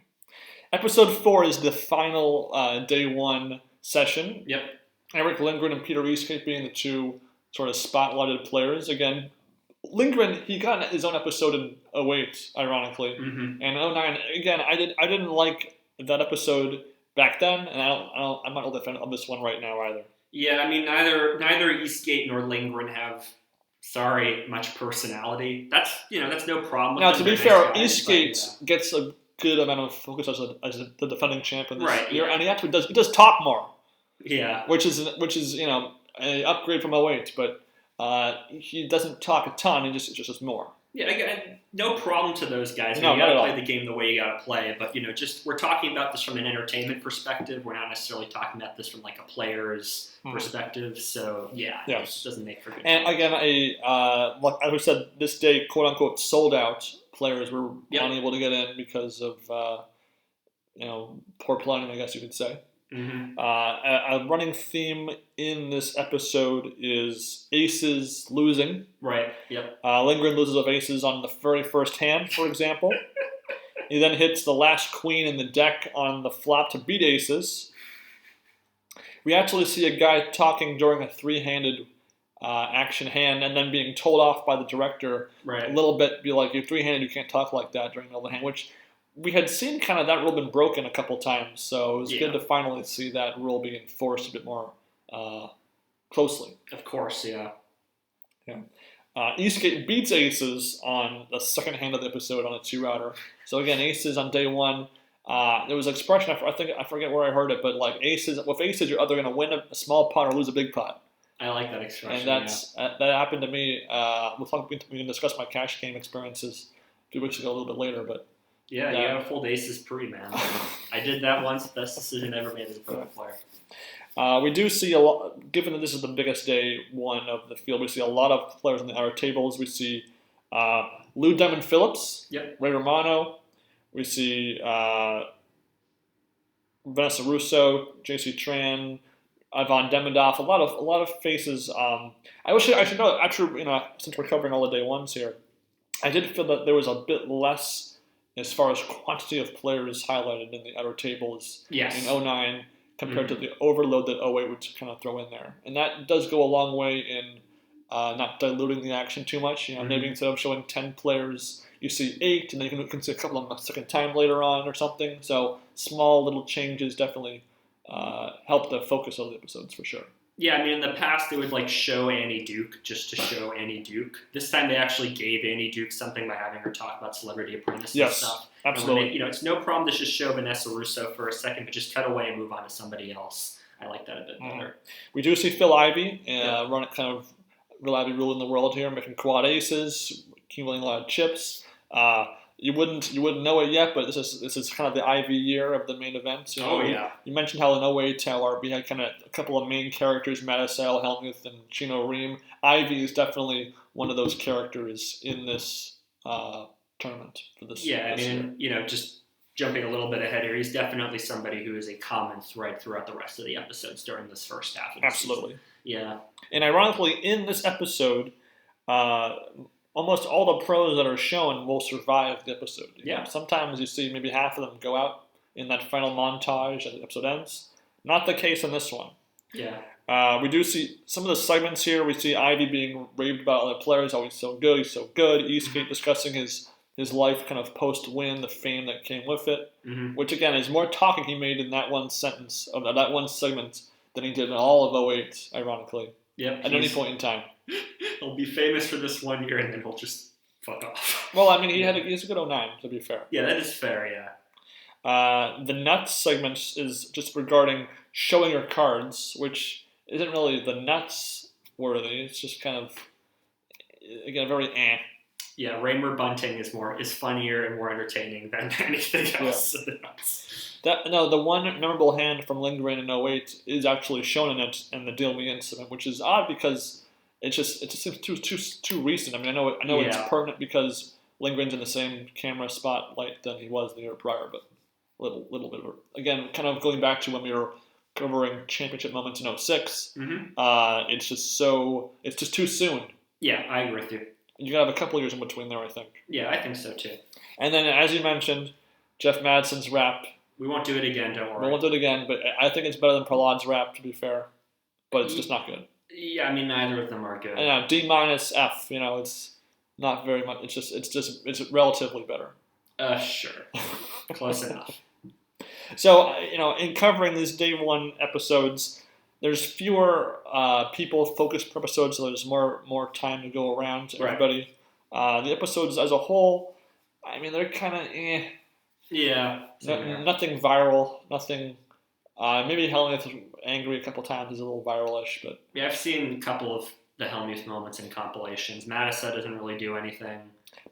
Episode 4 is the final day 1 session. Yep. Eric Lindgren and Peter Eastgate being the 2 sort of spotlighted players. Again, Lindgren, he got his own episode in 08, ironically. Mm-hmm. And 09, again, I didn't like that episode back then, and I'm not a fan of this one right now either. Yeah, I mean, neither Eastgate nor Lindgren have much personality. That's no problem. Now, to be fair, Eastgate gets a good amount of focus as the defending champion this year, and he actually does talk more. Yeah, which is an upgrade from 08, but he doesn't talk a ton. He just more. Yeah, again, no problem to those guys. No, you gotta play the game the way you gotta play. But we're talking about this from an entertainment perspective. We're not necessarily talking about this from like a player's perspective. So it just doesn't make for good. And again, like I said, this day, quote unquote, sold out. Players were unable to get in because of poor planning, I guess you could say. Mm-hmm. A running theme in this episode is aces losing. Right. Yep. Lindgren loses of aces on the very first hand, for example. He then hits the last queen in the deck on the flop to beat aces. We actually see a guy talking during a three-handed action hand and then being told off by the director Right. a little bit, be like, you're three-handed, you can't talk like that during the middle of the hand, which we had seen kind of that rule been broken a couple times, so it was good to finally see that rule being enforced a bit more closely. Of course, yeah. Eastgate beats aces on the second hand of the episode on a two-router. So again, aces on day one. There was an expression, I forget where I heard it, but like with aces, you're either going to win a small pot or lose a big pot. I like that expression. And that happened to me. We can discuss my cash game experiences a few weeks ago, a little bit later, but. Yeah, you gotta fold aces pre, man. I did that once. Best decision ever made as a pro player. We do see a lot, given that this is the biggest day one of the field, we see a lot of players on our tables. We see Lou Diamond Phillips, Ray Romano. We see Vanessa Russo, J.C. Tran, Ivan Demidov. A lot of faces. I should know. Actually, since we're covering all the day ones here, I did feel that there was a bit less as far as quantity of players highlighted in the outer tables in 09 compared to the overload that 08 would kind of throw in there. And that does go a long way in not diluting the action too much. Maybe instead of showing 10 players, you see 8, and then you can see a couple of them a second time later on or something. So small little changes definitely help the focus of the episodes for sure. Yeah, I mean, in the past, they would, show Annie Duke just to show Annie Duke. This time, they actually gave Annie Duke something by having her talk about Celebrity Apprentice and stuff. Absolutely. It's no problem to just show Vanessa Russo for a second, but just cut away and move on to somebody else. I like that a bit better. We do see Phil Ivey run kind of reliably ruling the world here, making quad aces, accumulating a lot of chips. You wouldn't know it yet, but this is kind of the Ivey year of the main event. You mentioned how in 08 how we had kind of a couple of main characters, Mattisell, Hellmuth, and Chino Ream. Ivey is definitely one of those characters in this tournament for this. Yeah, just jumping a little bit ahead here, he's definitely somebody who is a common thread throughout the rest of the episodes during this first half of the season. Yeah. And ironically, in this episode, almost all the pros that are shown will survive the episode. Sometimes you see maybe half of them go out in that final montage as the episode ends. Not the case in this one. Yeah. We do see some of the segments here. We see Ivey being raved about other players. Oh, he's so good. Eastgate discussing his life kind of post-win, the fame that came with it. Which, again, is more talking he made in that one sentence, of that one segment, than he did in all of 08, ironically. Yep. At any point in time. He'll be famous for this 1 year, and then he'll just fuck off. Well, I mean, he's a good 09, to be fair. Yeah, that is fair, yeah. The nuts segment is just regarding showing your cards, which isn't really the nuts worthy. It's just kind of, again, very Yeah, Raymer Bunting is funnier and more entertaining than anything else in the nuts. The one memorable hand from Lindgren in 08 is actually shown in it in the Deal Me incident, which is odd because it just seems too recent. I mean, I know it's pertinent because Lindgren's in the same camera spotlight than he was the year prior, but a little bit of again, kind of going back to when we were covering championship moments in 06. It's just too soon. Yeah, I agree with you. You gotta have a couple of years in between there, I think. Yeah, I think so too. And then, as you mentioned, Jeff Madsen's rap. We won't do it again, don't worry. We won't do it again, but I think it's better than Prahlad's rap, to be fair. But it's just not good. Yeah, I mean, neither of them are good. D minus F. It's not very much. It's relatively better. Sure, close enough. So in covering these day one episodes, there's fewer people-focused episodes, so there's more time to go around to everybody. The episodes as a whole, I mean, they're kind of Yeah. Nothing viral. Nothing. Maybe Hellmuth was angry a couple times. He's a little viral-ish, but yeah, I've seen a couple of the Hellmuth moments in compilations. Matissa doesn't really do anything.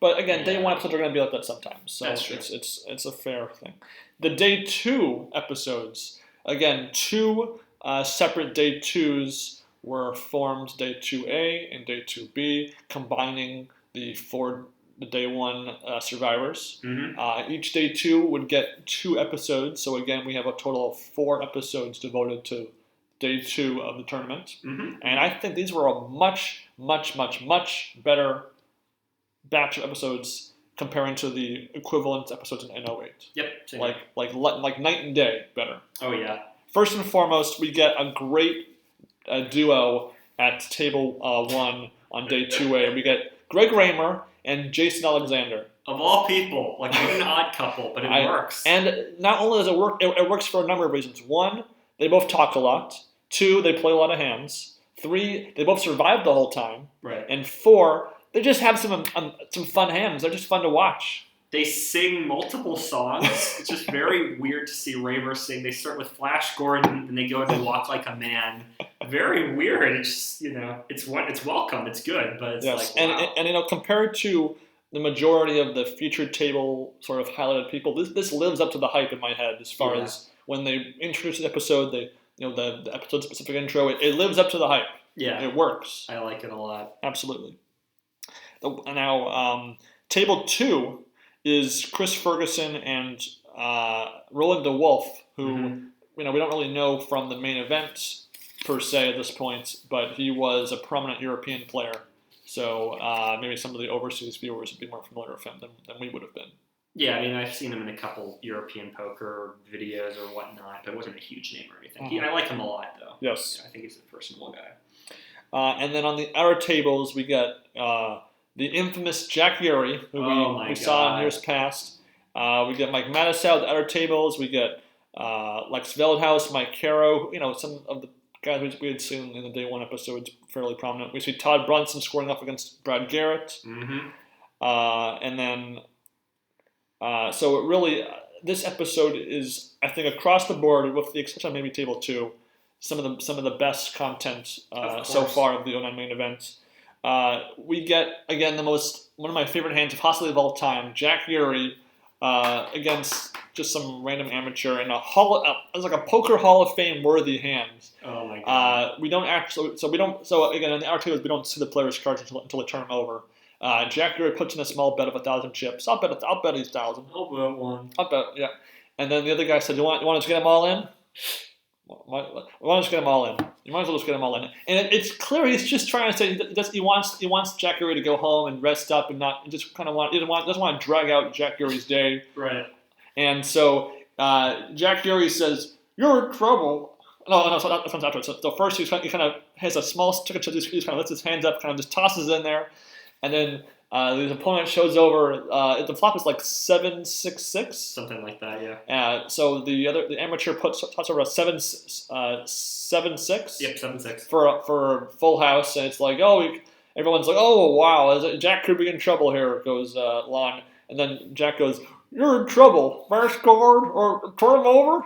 But again, day one episodes are going to be like that sometimes, so that's true. It's a fair thing. The day two episodes, again, two separate day twos were formed, day 2A and day 2B, combining the four the day one survivors. Mm-hmm. Each day two would get 2 episodes. So again, we have a total of 4 episodes devoted to day 2 of the tournament. Mm-hmm. And I think these were a much, much, much, much better batch of episodes comparing to the equivalent episodes in 08. Yep. Like night and day better. Oh yeah. First and foremost, we get a great duo at table 1 on day 2A. We get Greg Raymer and Jason Alexander. Of all people, like an odd couple, but it works. And not only does it work, it works for a number of reasons. 1, they both talk a lot. 2, they play a lot of hands. 3, they both survive the whole time. Right. And 4, they just have some fun hands. They're just fun to watch. They sing multiple songs. It's just very weird to see Raymer sing. They start with Flash Gordon, and they go and they Walk Like a Man. Very weird. It's it's welcome. It's good, but it's yes. like wow. And compared to the majority of the featured table sort of highlighted people, this lives up to the hype in my head as far as when they introduce the episode, the episode specific intro, it lives up to the hype. Yeah, it works. I like it a lot. Absolutely. Now, table 2 is Chris Ferguson and Roland DeWolf, who we don't really know from the main event per se at this point, but he was a prominent European player. So maybe some of the overseas viewers would be more familiar with him than we would have been. Yeah, I mean, I've seen him in a couple European poker videos or whatnot, but it wasn't a huge name or anything. I like him a lot, though. Yes. I think he's a personable guy. And then on the outer tables, we get the infamous Jack Urey, who we saw in years past. We get Mike Matusow at the outer tables. We get Lex Veldhouse, Mike Caro, some of the guys we had seen in the day 1 episodes, fairly prominent. We see Todd Brunson scoring off against Brad Garrett. Mm-hmm. And then, so it really, this episode is, I think, across the board, with the exception of maybe table 2, some of the best content so far of the 09 main event. We get, again, one of my favorite hands of possibly of all time, Jack Urey, against just some random amateur in it's like a poker Hall of Fame worthy hand. Oh my god. So again, in the outer tables, we don't see the player's cards until they turn them over. Jack Urey puts in a small bet of 1,000 chips. I'll bet he's 1,000. I'll bet one. I'll bet, yeah. And then the other guy said, you want to get them all in? Why don't you get them all in? You might as well just get them all in. And it's clear he's just trying to say he wants Jack Urey to go home and rest up and not just kind of doesn't want to drag out Jack Urey's day. Right. And so Jack Urey says, "You're in trouble." No, so that comes afterwards. So first he kind of has a small stick of chips. He kind of lifts his hands up, kind of just tosses in there, and then his opponent shows over. The flop is like 7-6-6, something like that. Yeah. So the amateur tosses over a 7-6. Yep, 7-6 for full house, and it's like everyone's like, oh wow, Jack could be in trouble here. Goes Lon, and then Jack goes, "You're in trouble. First card or turn him over.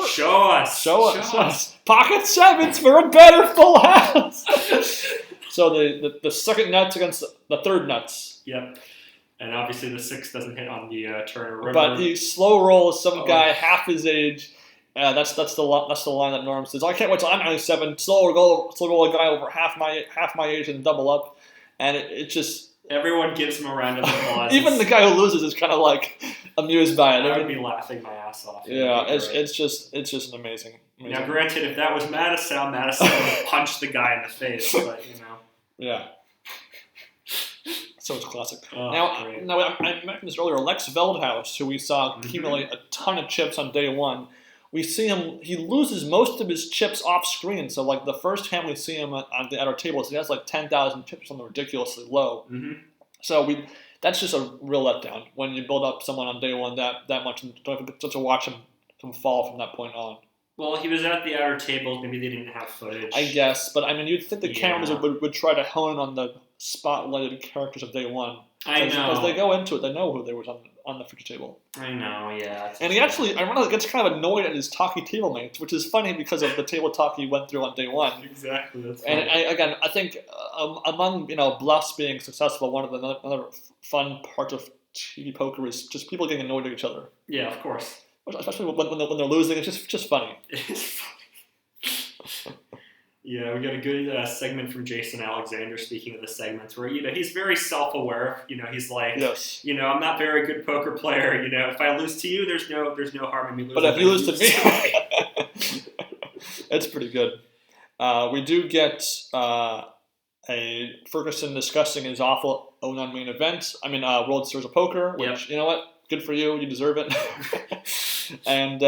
Show us. Pocket 7s for a better full house." So the second nuts against the third nuts. Yep. And obviously the 6 doesn't hit on the turn or river. But he slow rolls some guy half his age. That's the line that Norm says. I can't wait till I'm 97. Slow roll a guy over half my age and double up. And it just. Everyone gives him a round of applause. Even the guy who loses is kind of like amused by it. I would be laughing my ass off. Yeah, it's just an amazing. Now, granted, if that was Matusow would punch the guy in the face, but Yeah. So it's classic. Oh, now I mentioned this earlier. Lex Veldhouse, who we saw accumulate a ton of chips on day 1, we see him. He loses most of his chips off screen. So like the first hand we see him at our tables, he has like 10,000 chips, something ridiculously low. Mm-hmm. So that's just a real letdown when you build up someone on day 1 that much and don't have to watch him fall from that point on. Well, he was at the outer tables. Maybe they didn't have footage. I guess, but I mean, you'd think the cameras would try to hone on the spotlighted characters of day 1. I know. Because they go into it, they know who they were on the feature table. I know, yeah. And he actually, ironically, gets kind of annoyed at his talkie table mates, which is funny because of the table talk he went through on day 1. Exactly. That's and I think among bluffs being successful, one of the another fun parts of TV poker is just people getting annoyed at each other. Yeah, of course. Especially when they're losing, it's just funny. It's funny. Yeah, we got a good segment from Jason Alexander. Speaking of the segments, where he's very self-aware. He's like, Yes. I'm not a very good poker player. If I lose to you, there's no harm in me losing. But if you lose to me, it's pretty good. We do get a Ferguson discussing his awful 09 main event. World Series of Poker, which, you know what? Good for you. You deserve it. And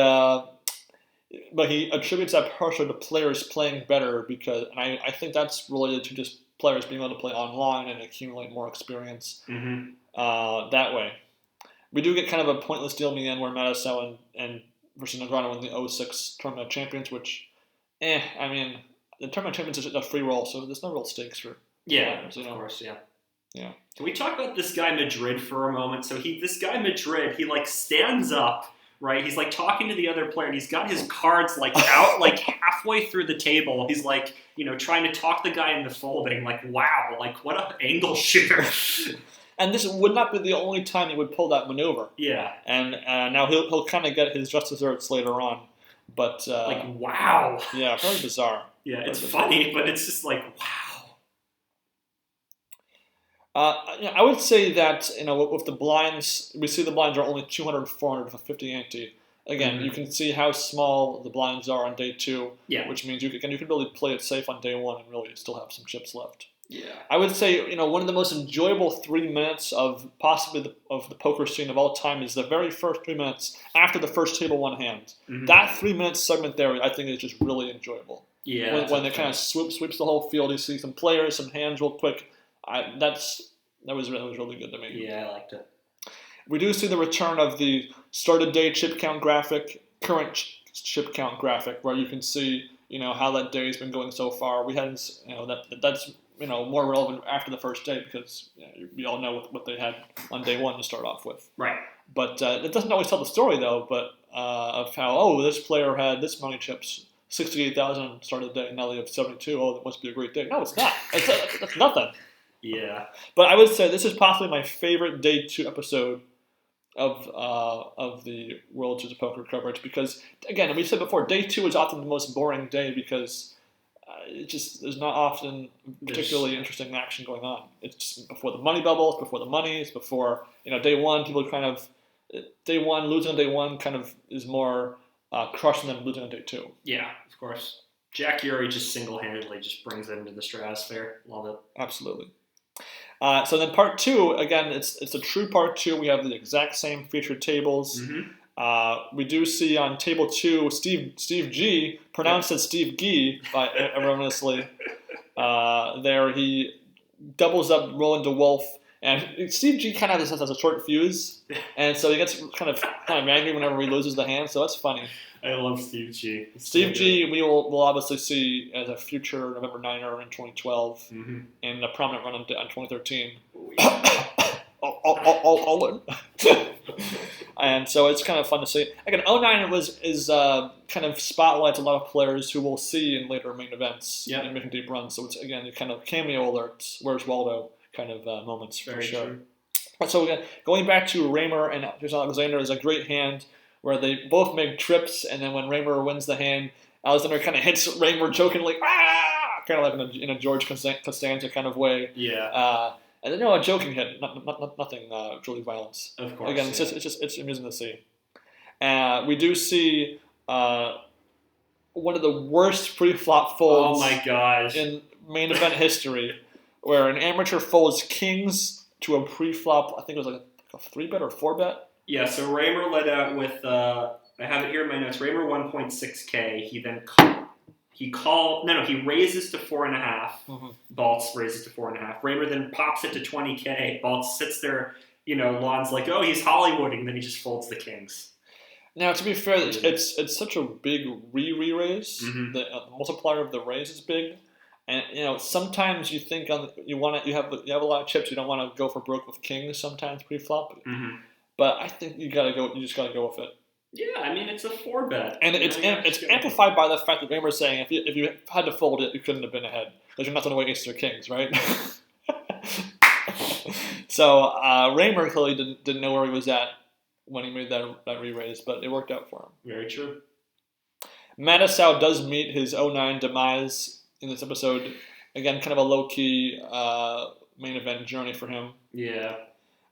but he attributes that partially to players playing better I think that's related to just players being able to play online and accumulate more experience that way. We do get kind of a pointless deal in the end where Mattisau and versus Negreanu win the 06 Tournament of Champions, which, the Tournament of Champions is a free roll, so there's no real stakes for players, of course, yeah. Yeah. Can we talk about this guy Madrid for a moment? So this guy Madrid, he stands up, right? He's talking to the other player, and he's got his cards out halfway through the table. He's trying to talk the guy into folding. Wow, what an angle shooter. And this would not be the only time he would pull that maneuver. Yeah. And now he'll kind of get his just desserts later on, but wow. Yeah, very bizarre. Yeah, it's funny, but it's just wow. I would say that with the blinds, we see the blinds are only 200, 400 for 50 ante. Again, you can see how small the blinds are on day 2. Yeah. Which means you can really play it safe on day 1 and really still have some chips left. Yeah. I would say one of the most enjoyable 3 minutes of possibly of the poker scene of all time is the very first 3 minutes after the first table 1 hand. That 3 minute segment there, I think, is just really enjoyable. Yeah. When it kind of sweeps the whole field, you see some players, some hands real quick. That was really good to me. Yeah, I liked it. We do see the return of the started day chip count graphic, current chip count graphic, where you can see how that day has been going so far. We hadn't that's more relevant after the first day because we all know what they had on day 1 to start off with. Right. But it doesn't always tell the story though. But of how this player had this many chips. 68,000 started the day, now they have 72. Oh, that must be a great day. No, it's not. That's nothing. Yeah. But I would say this is possibly my favorite day 2 episode of the World Series of Poker coverage because, again, we said before, day 2 is often the most boring day because there's not often particularly interesting action going on. It's just before the money bubble, it's before the money, it's before, day 1, people losing on day 1 kind of is more crushing than losing on day 2. Yeah, of course. Jack Urey just single-handedly just brings it into the stratosphere. Love it. Absolutely. So then part 2, again, it's a true part 2. We have the exact same featured tables. We do see on table 2 Steve G, pronounced as Steve Gee erroneously. There he doubles up Roland DeWolf. And Steve G kind of has a short fuse, and so he gets kind of angry whenever he loses the hand, so that's funny. I love Steve G. Steve G, we'll obviously see as a future November 9er in 2012, and a prominent run on 2013. All in. And so it's kind of fun to see. Again, 09 is kind of spotlights a lot of players who we'll see in later main events and making deep runs. So it's, again, kind of cameo alerts. Where's Waldo? Kind of moments for Very sure. True. So again, going back to Raymer and Jason Alexander is a great hand where they both make trips, and then when Raymer wins the hand, Alexander kind of hits Raymer jokingly, kind of like in a George Costanza kind of way. Yeah. And then a joking hit, nothing truly violent. Of course. Again, it's amusing to see. We do see one of the worst pre-flop folds. Oh my gosh. In main event history. Where an amateur folds kings to a pre-flop, I think it was like a 3-bet or 4-bet. Yeah, so Raymer led out with, I have it here in my notes, Raymer 1.6K. He then he raises to 4.5. Baltz raises to 4.5. Raymer then pops it to 20K. Baltz sits there, Lon's like, oh, he's Hollywooding. Then he just folds the kings. Now, to be fair, it's such a big re-raise. The multiplier of the raise is big. And sometimes you think you have a lot of chips. You don't want to go for broke with kings sometimes pre-flop. But I think you just gotta go with it. Yeah, I mean it's a 4-bet, and it's amplified by the fact that Raymer's saying if you had to fold it, you couldn't have been ahead because you're not going to wait ace or kings, right? So Raymer clearly didn't know where he was at when he made that re-raise, but it worked out for him. Very true. Mattisau does meet his 09 demise in this episode. Again, kind of a low-key main event journey for him. Yeah.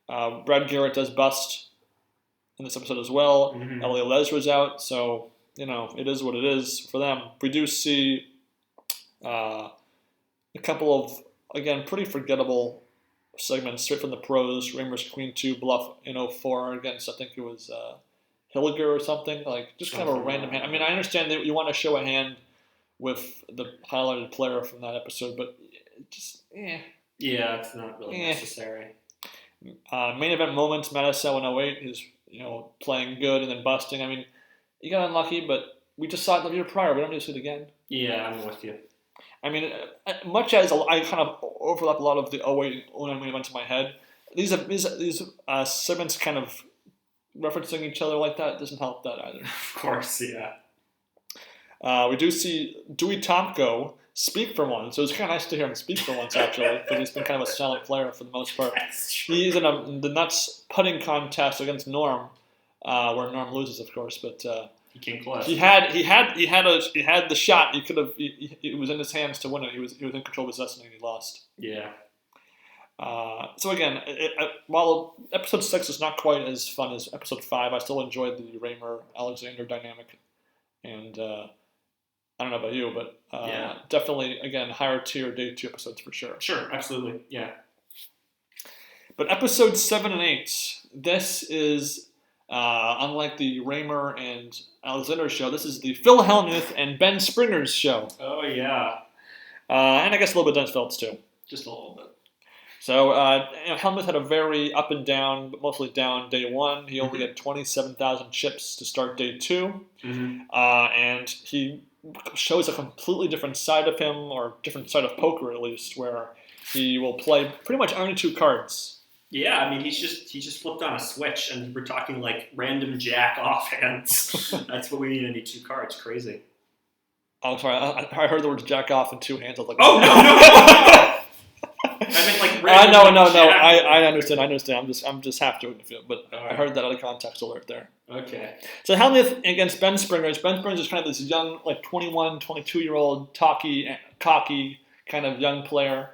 Brad Garrett does bust in this episode as well. Mm-hmm. Elliot Lesra's out, so, it is what it is for them. We do see a couple of, again, pretty forgettable segments straight from the pros. Raymer's Queen 2 bluff in 04 against, I think it was Hilliger or something. Like, just kind of a random hand. I mean, I understand that you want to show a hand with the highlighted player from that episode, but just, Yeah, it's not really necessary. Main event moments, Madison in 08 is, playing good and then busting. I mean, you got unlucky, but we just saw it the year prior. We don't need to see it again. Yeah, I'm with you. I mean, much as I kind of overlap a lot of the 08 and 09 main events in my head, these segments kind of referencing each other like that doesn't help that either. Of course, yeah. We do see Dewey Tomko speak for once. So it was kind of nice to hear him speak for once, actually, because he's been kind of a silent player for the most part. He's in the nuts putting contest against Norm, where Norm loses, of course, but he came close. He had the shot. He could have. It was in his hands to win it. He was in control of his destiny, and he lost. Yeah. So again, while episode 6 is not quite as fun as episode 5, I still enjoyed the Raymer Alexander dynamic, and I don't know about you, but definitely again higher tier day 2 episodes for sure. Sure, absolutely, yeah. But episodes 7 and 8, this is unlike the Raymer and Alexander show. This is the Phil Hellmuth and Ben Springer's show. Oh yeah, and I guess a little bit of Dennis Phillips too. Just a little bit. So Hellmuth had a very up and down, but mostly down day 1. He only had 27,000 chips to start day 2, and he shows a completely different side of him, or different side of poker at least, where he will play pretty much only 2 cards. Yeah, I mean he just flipped on a switch, and we're talking like random jack off hands. That's what we need. I need 2 cards. Crazy. Oh, sorry, I heard the words jack off in 2 hands. I was like, oh no. I meant like random. No. I understand. I'm just half joking, but I heard that out of context alert there. Okay. So Hellmuth against Ben Springers. Ben Springers is kind of this young, like 21, 22-year-old, cocky kind of young player.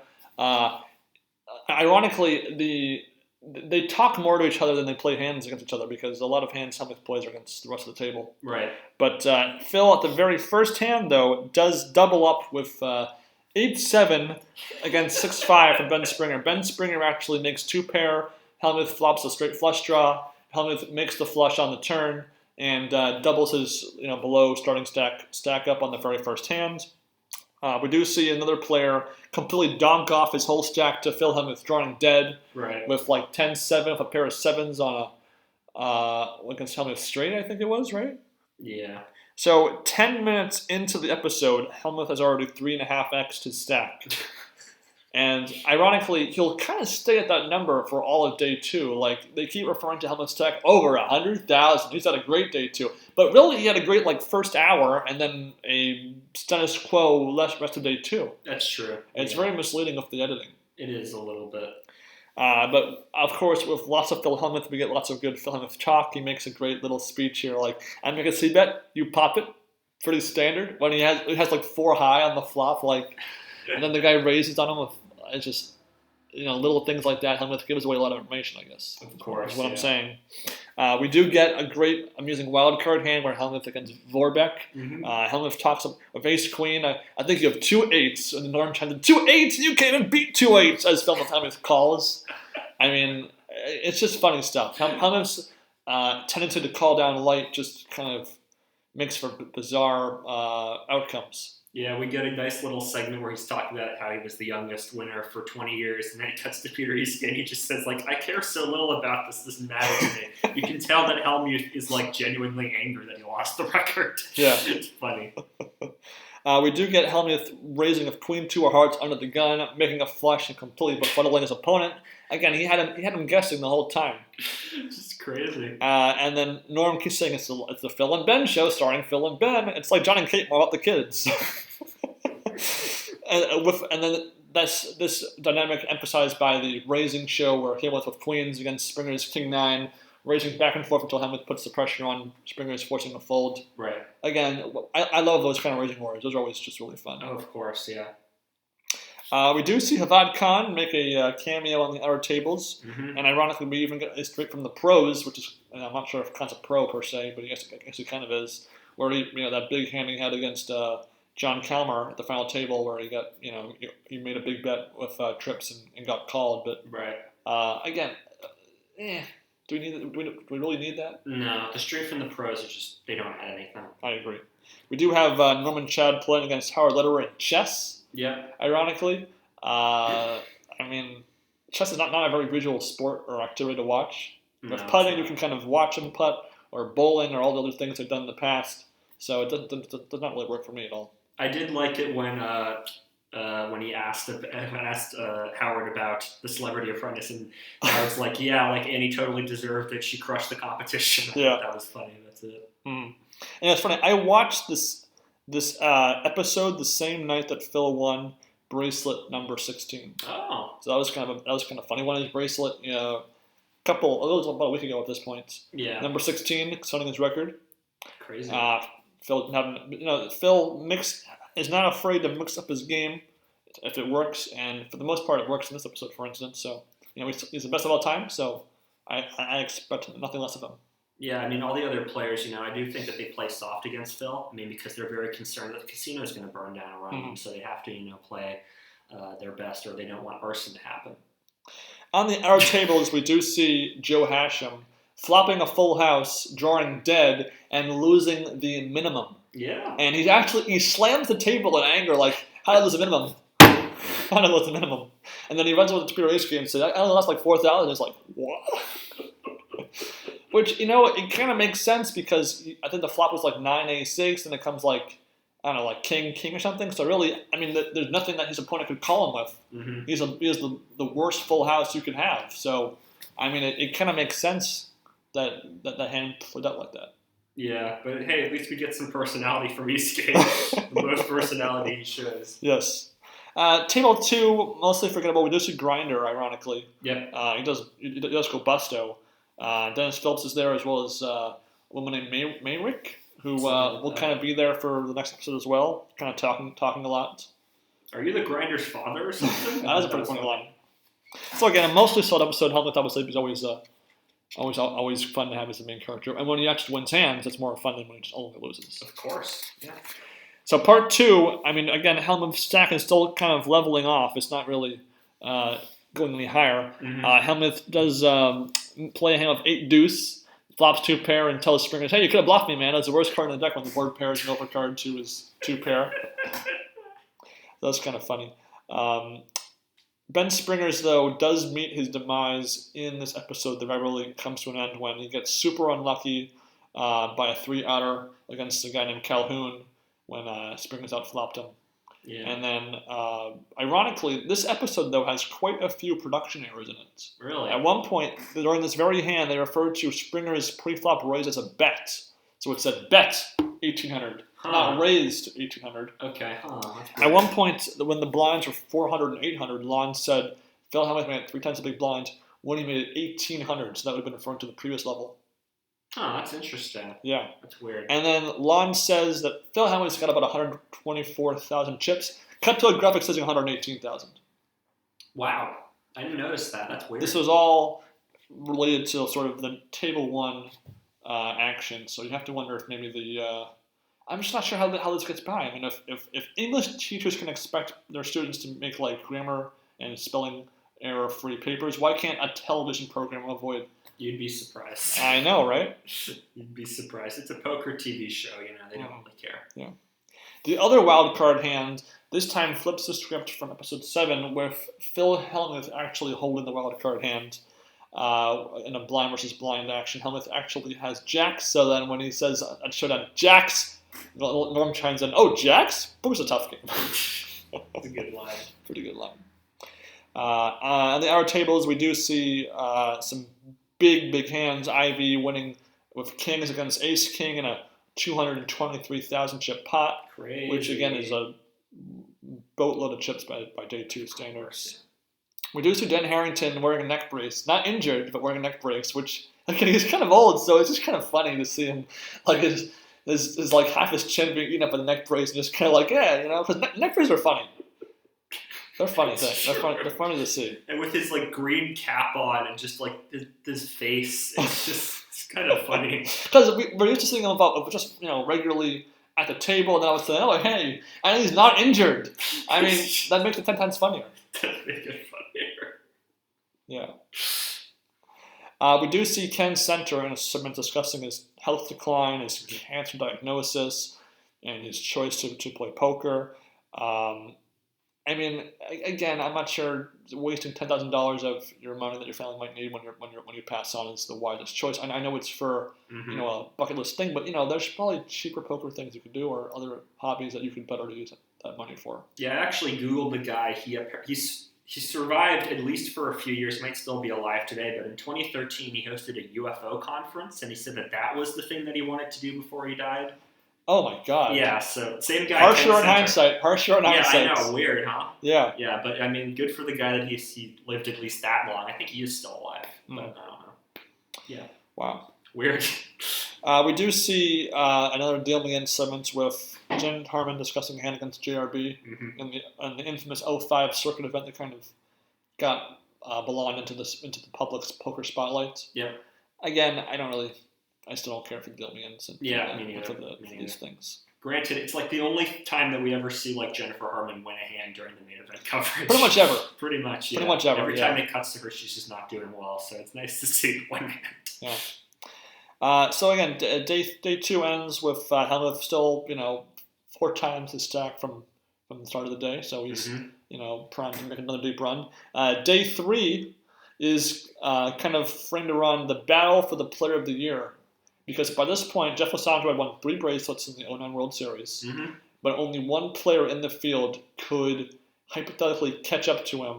Ironically, they talk more to each other than they play hands against each other, because a lot of hands Hellmuth plays are against the rest of the table. Right. But Phil, at the very first hand, though, does double up with 8-7 against 6-5 from Ben Springer. Ben Springer actually makes 2 pair. Hellmuth flops a straight flush draw. Hellmuth makes the flush on the turn and doubles his below starting stack up on the very first hand. We do see another player completely donk off his whole stack to Phil Hellmuth drawing dead, with like 10-7 with a pair of 7s on against Hellmuth straight, I think it was, right? Yeah. So 10 minutes into the episode, Hellmuth has already 3.5x his stack. And ironically, he'll kind of stay at that number for all of day 2. Like, they keep referring to Hellmuth's stack over 100,000. He's had a great day 2. But really, he had a great, first hour and then a status quo rest of day 2. That's true. It's very misleading with the editing. It is a little bit. But, of course, with lots of Phil Hellmuth, we get lots of good Phil Hellmuth talk. He makes a great little speech here, like, I make a C-bet, you pop it. Pretty standard. When he has 4 high on the flop, and then the guy raises on him with, it's just, little things like that. Hellmuth gives away a lot of information, I guess. Of course. Is what I'm saying. We do get a great, amusing wild card hand where Hellmuth against Vorbeck. Hellmuth talks with ace queen. I think you have 2 8s, and the Norm chimes in, 2 8s? You can't even beat 2 8s, as Hellmuth calls. I mean, it's just funny stuff. Hellmuth's tendency to call down light just kind of makes for bizarre outcomes. Yeah, we get a nice little segment where he's talking about how he was the youngest winner for 20 years, and then he cuts to Peter Eastgate, and he just says, I care so little about this doesn't matter to me. You can tell that Hellmuth is, genuinely angry that he lost the record. Yeah. It's funny. We do get Hellmuth raising with Queen 2 of hearts under the gun, making a flush and completely befuddling his opponent. Again, he had him guessing the whole time. Just crazy. And then Norm keeps saying it's the Phil and Ben show starring Phil and Ben. It's like John and Kate more about the kids. and then this dynamic emphasized by the raising show where Hellmuth with queens against Springer's King 9, raising back and forth until Hellmuth puts the pressure on Springer's forcing a fold. Right. again, I love those kind of Raising Warriors. Those are always just really fun. Oh, of course, yeah. We do see Havad Khan make a cameo on the outer tables, Mm-hmm. and ironically, we even get a straight from the pros, which is, I'm not sure if Khan's a pro per se, but I guess he kind of is, where he, that big hand he had against John Calmer at the final table, where he got, he made a big bet with trips and got called. But Right. Again, do we really need that? No, the straight from the pros are just, they don't add anything. I agree. We do have Norman Chad playing against Howard Lederer in chess. Yeah. Ironically, chess is not a very visual sport or activity to watch. With putting, you can kind of watch him putt, or bowling, or all the other things they've done in the past. So it does not really work for me at all. I did like it when he asked Howard about the Celebrity Apprentice, and Howard's like, yeah, like Annie totally deserved it. She crushed the competition. I thought that was funny. That's it. And it's funny. I watched this episode the same night that Phil won bracelet number 16. Oh. So that was kind of funny. Won his bracelet, it was about a week ago at this point. Yeah. Number 16, extending his record. Crazy. Phil is not afraid to mix up his game if it works, and for the most part, it works in this episode, for instance. So he's the best of all time. So I expect nothing less of him. Yeah, I mean, all the other players, I do think that they play soft against Phil. I mean, because they're very concerned that the casino is going to burn down around them, so they have to, play their best, or they don't want arson to happen. On the outer tables, we do see Joe Hashem flopping a full house, drawing dead, and losing the minimum. Yeah. And he slams the table in anger, like, how did I lose the minimum? How did I lose the minimum? And then he runs over to Peter Ace and says, I only lost like 4,000. It's like, what? Which, it kind of makes sense because I think the flop was like 9-8-6, and it comes like, I don't know, like king or something. So really, there's nothing that his opponent could call him with. Mm-hmm. He has the worst full house you could have. So, it kind of makes sense that hand played out like that. Yeah, but hey, at least we get some personality from Eastgate. The most personality he shows. Yes. Table 2, mostly forgettable. We do see Grinder, ironically. Yep. He does go busto. Dennis Phillips is there, as well as a woman named Mayrick, who will kind of be there for the next episode as well, kind of talking a lot. Are you the Grinder's father or something? That was a pretty funny line. So again, a mostly sold episode. Hellmuth obviously is always fun to have as the main character, and when he actually wins hands, it's more fun than when he just only loses. Of course, yeah. So part 2, again, Hellmuth's stack is still kind of leveling off. It's not really going any higher. Mm-hmm. Hellmuth does play a hand of 8 deuce, flops 2 pair, and tells Springers, hey, you could have bluffed me, man. That's the worst card in the deck when the board pairs an overcard to his 2 pair. That's kind of funny. Ben Springers, though, does meet his demise in this episode. The rivalry comes to an end when he gets super unlucky by a 3-outer against a guy named Calhoun when Springers outflopped him. Yeah. And then, ironically, this episode, though, has quite a few production errors in it. Really? At one point, during this very hand, they referred to Springer's pre-flop raise as a bet. So it said, bet 1,800, not raised 1,800. Okay. At one point, when the blinds were 400 and 800, Lon said, Phil Hellmuth made it 3 times the big blind when he made it 1,800. So that would have been referring to the previous level. Oh, that's interesting. Yeah. That's weird. And then Lon says that Phil Hellmuth's got about 124,000 chips. Cut to a graphic says 118,000. Wow. I didn't notice that. That's weird. This was all related to sort of the table 1 action. So you have to wonder if maybe I'm just not sure how this gets by. If English teachers can expect their students to make like grammar and spelling error-free papers, why can't a television program avoid? You'd be surprised. I know, right? You'd be surprised. It's a poker TV show, they don't really care. Yeah. The other wild card hand this time flips the script from episode 7, with Phil Hellmuth actually holding the wild card hand in a blind versus blind action. Hellmuth actually has jacks, so then when he says at showdown, jacks, Norm chimes in, oh, jacks? Boom's a tough game. That's a good line. Pretty good line. On the outer tables, we do see some big hands. Ivey winning with kings against ace-king in a 223,000 chip pot. Crazy. Which again is a boatload of chips by day 2 standards. We do see Dan Harrington wearing a neck brace, not injured, but wearing a neck brace, which again, he's kind of old, so it's just kind of funny to see him like There's like half his chin being eaten up by the neck brace, and just kind of like, yeah, because neck braces are funny. They're funny things. They're funny to see. And with his like green cap on and just like his face, it's kind of funny. Because we're used to seeing him about just regularly at the table, and then I was saying, oh hey, and he's not injured. I mean, that makes it 10 times funnier. That makes it funnier. Yeah. We do see Ken Center in a segment discussing his health decline, his cancer diagnosis, and his choice to play poker. I mean, again, I'm not sure wasting $10,000 of your money that your family might need when you pass on is the wisest choice. I know it's for a bucket list thing, but there's probably cheaper poker things you could do or other hobbies that you could better use that money for. Yeah, I actually Googled the guy. He survived at least for a few years. He might still be alive today, but in 2013 he hosted a UFO conference, and he said that was the thing that he wanted to do before he died. Oh my God! Yeah, so same guy. Harsher in hindsight. Yeah, I know. Weird, huh? Yeah. Yeah, but I mean, good for the guy that he lived at least that long. I think he is still alive, but I don't know. Yeah. Wow. Weird. We do see another dealing in segments with Jen Harmon discussing hand against JRB in the infamous 05 circuit event that kind of got belonged into the public's poker spotlight. Yep. Again, I still don't care for the dealing ins and these things. Granted, it's like the only time that we ever see like Jennifer Harmon win a hand during the main event coverage. Pretty much ever. Pretty much, yeah. Pretty much ever. Every time it cuts to her, she's just not doing well. So it's nice to see one hand. Yeah. So again, day 2 ends with Hellmuth still, 4 times his stack from the start of the day. So he's, primed to make another deep run. Day 3 is kind of framed around the battle for the Player of the Year. Because by this point, Jeff Lissandro had won 3 bracelets in the 09 World Series, but only one player in the field could hypothetically catch up to him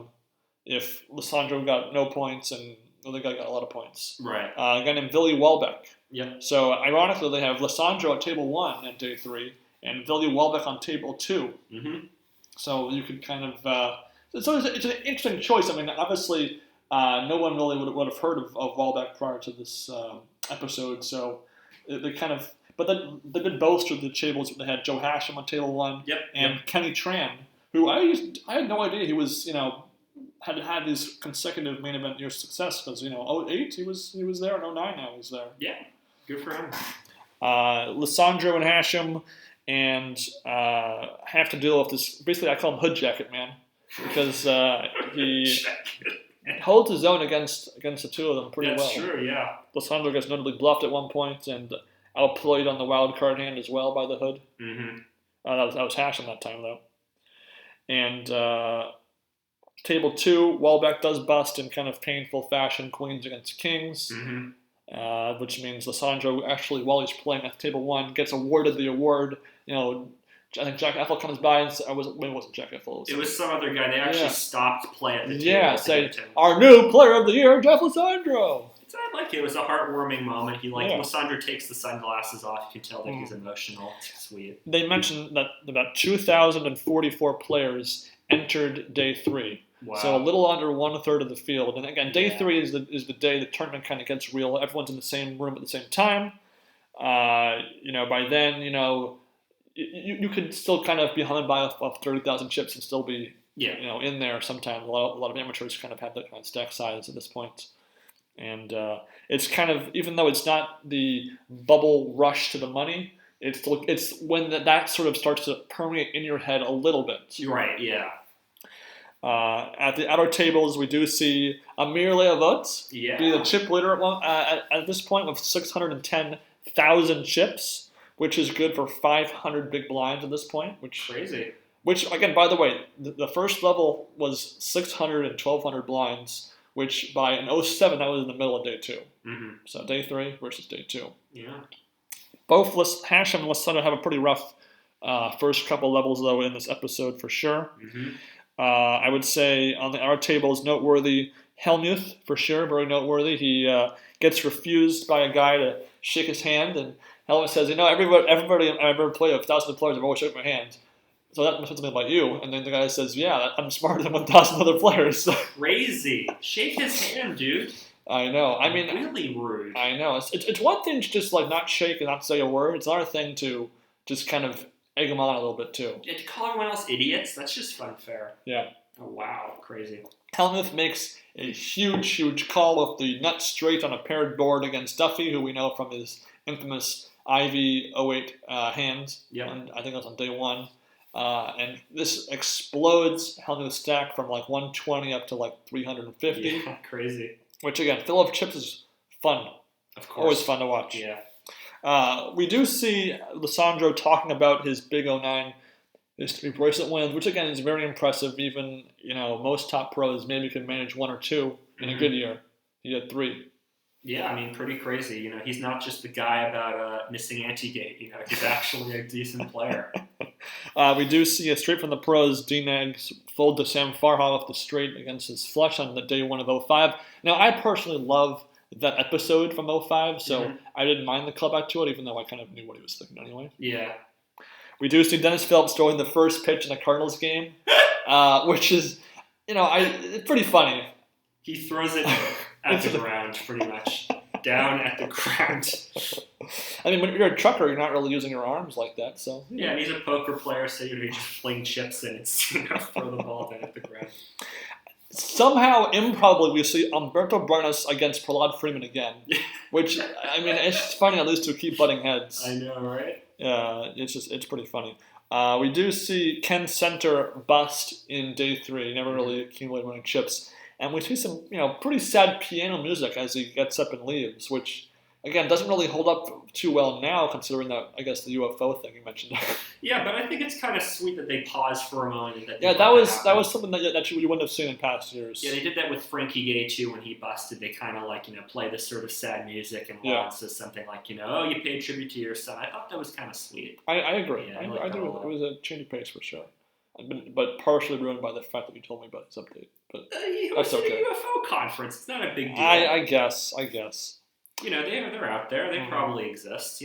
if Lissandro got no points and the other guy got a lot of points. Right. A guy named Willie Welbeck. Yep. So ironically, they have Lissandro at table 1 in day 3 and Willie Welbeck on table 2. So you could kind of it's an interesting choice. I mean, obviously, no one really would have heard of Welbeck prior to this episode, so they kind of, but they did bolster the tables. They had Joe Hashem on table 1, and Kenny Tran, who I had no idea he was, had these consecutive main event year success because 08 he was there, and 09 now he's there. Yeah, good for him. Lissandro and Hashem, and have to deal with this. Basically, I call him Hood Jacket Man because he holds his own against the two of them pretty well. That's true, yeah. Lissandro gets notably bluffed at one point and outplayed on the wild card hand as well by the Hood. That was Hashem that time, though. And table 2, Welbeck does bust in kind of painful fashion, queens against kings, which means Lissandro actually, while he's playing at table 1, gets awarded the award. I think Jack Ethel comes by and it wasn't Jack Ethel. It was some other guy. They actually stopped play at the table. Yeah, say, our new player of the year, Jeff Lissandro. I like it. It was a heartwarming moment. Lissandro takes the sunglasses off. You can tell that he's emotional. It's sweet. They mentioned that about 2,044 players entered day 3. Wow. So a little under 1/3 of the field. And again, day 3 is the day the tournament kind of gets real. Everyone's in the same room at the same time. By then, you could still kind of be humming by off 30,000 chips and still be, in there sometimes. A lot of amateurs kind of have that kind of stack size at this point. And it's kind of, even though it's not the bubble rush to the money, it's when that sort of starts to permeate in your head a little bit. Right, yeah. At the outer tables, we do see Amir Leavot be the chip leader at this point with 610,000 chips, which is good for 500 big blinds at this point. Crazy. Which, again, by the way, the first level was 600 and 1,200 blinds, which by an 07, that was in the middle of day 2. So day 3 versus day 2. Yeah. Both Hashem and Lissandro have a pretty rough first couple levels, though, in this episode for sure. I would say on the outer table is noteworthy. Hellmuth, for sure, very noteworthy. He gets refused by a guy to shake his hand, and Hellmuth says, everybody I've ever played with, 1,000 players have always shook my hand. So that must be something about you. And then the guy says, I'm smarter than 1,000 other players. Crazy. Shake his hand, dude. I know. I mean, really rude. I know. It's one thing to just like not shake and not say a word. It's another thing to just kind of egg them on a little bit too. Yeah, to call everyone else idiots, that's just unfair. Yeah. Oh wow, crazy. Hellmuth makes a huge call with the nut straight on a paired board against Duffy, who we know from his infamous Ivey 08 hands. Yeah. And I think that was on day one. And this explodes Hellmuth's stack from like 120 up to like 350. Yeah, crazy. Which again, fill up chips is fun. Of course. Always fun to watch. Yeah. We do see Lissandro talking about his big 09 history bracelet wins, which again is very impressive. Even most top pros maybe can manage one or two in a good year. He had 3. Yeah, I mean, pretty crazy. He's not just the guy about missing anti-gate. He's actually a decent player. We do see a straight from the pros. D-Nags fold to Sam Farha off the straight against his flush on the day one of 05. Now, I personally love that episode from 05, so I didn't mind the callback to it, even though I kind of knew what he was thinking anyway. Yeah. We do see Dennis Phillips throwing the first pitch in the Cardinals game, which is, it's pretty funny. He throws it at the ground, pretty much. Down at the ground. I mean, when you're a trucker, you're not really using your arms like that, so... Yeah, and he's a poker player, so you just fling chips and it's, throw the ball down at the ground. Somehow, improbably, we see Umberto Barnes against Prahlad Freeman again, which, I mean, it's funny at least to keep butting heads. I know, right? Yeah, it's pretty funny. We do see Ken Center bust in day 3, never really accumulated winning chips. And we see some, pretty sad piano music as he gets up and leaves, which, again, doesn't really hold up too well now, considering that, I guess, the UFO thing you mentioned. Yeah, but I think it's kind of sweet that they paused for a moment. That was something that you wouldn't have seen in past years. Yeah, they did that with Frankie Gay, too, when he busted. They kind of, play this sort of sad music and Lon says something like, oh, you paid tribute to your son. I thought that was kind of sweet. I agree. Yeah, I do. It was a change of pace for sure. But partially ruined by the fact that you told me about his update. But that's okay. It's a UFO conference. It's not a big deal. I guess. They're out there. They probably exist,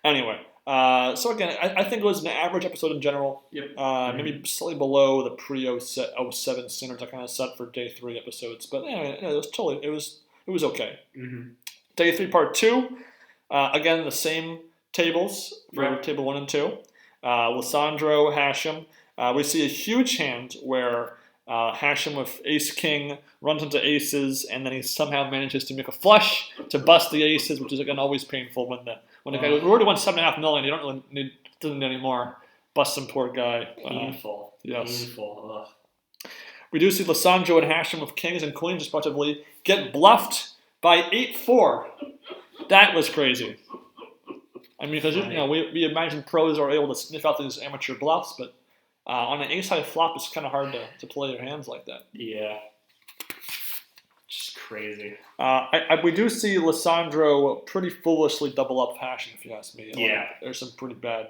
Anyway, so again, I think it was an average episode in general. Yep. Maybe slightly below the pre-07 standards I kind of set for day 3 episodes. But anyway, it was okay. Mm-hmm. Day 3, part 2. Again, the same tables for table 1 and 2. Lissandro, Hashem. We see a huge hand where Hashem with ace-king runs into aces, and then he somehow manages to make a flush to bust the aces, which is, again, always painful when the guy who already won $7.5 million, you don't really need anymore. Bust some poor guy. Painful. Yes. Painful. Ugh. We do see Lissandro and Hashem with kings and queens, respectively, get bluffed by 8-4. That was crazy. I mean, because we imagine pros are able to sniff out these amateur bluffs, but on an ace-high flop, it's kind of hard to play your hands like that. Yeah. Just crazy. We do see Lissandro pretty foolishly double up Hashem, if you ask me. There's some pretty bad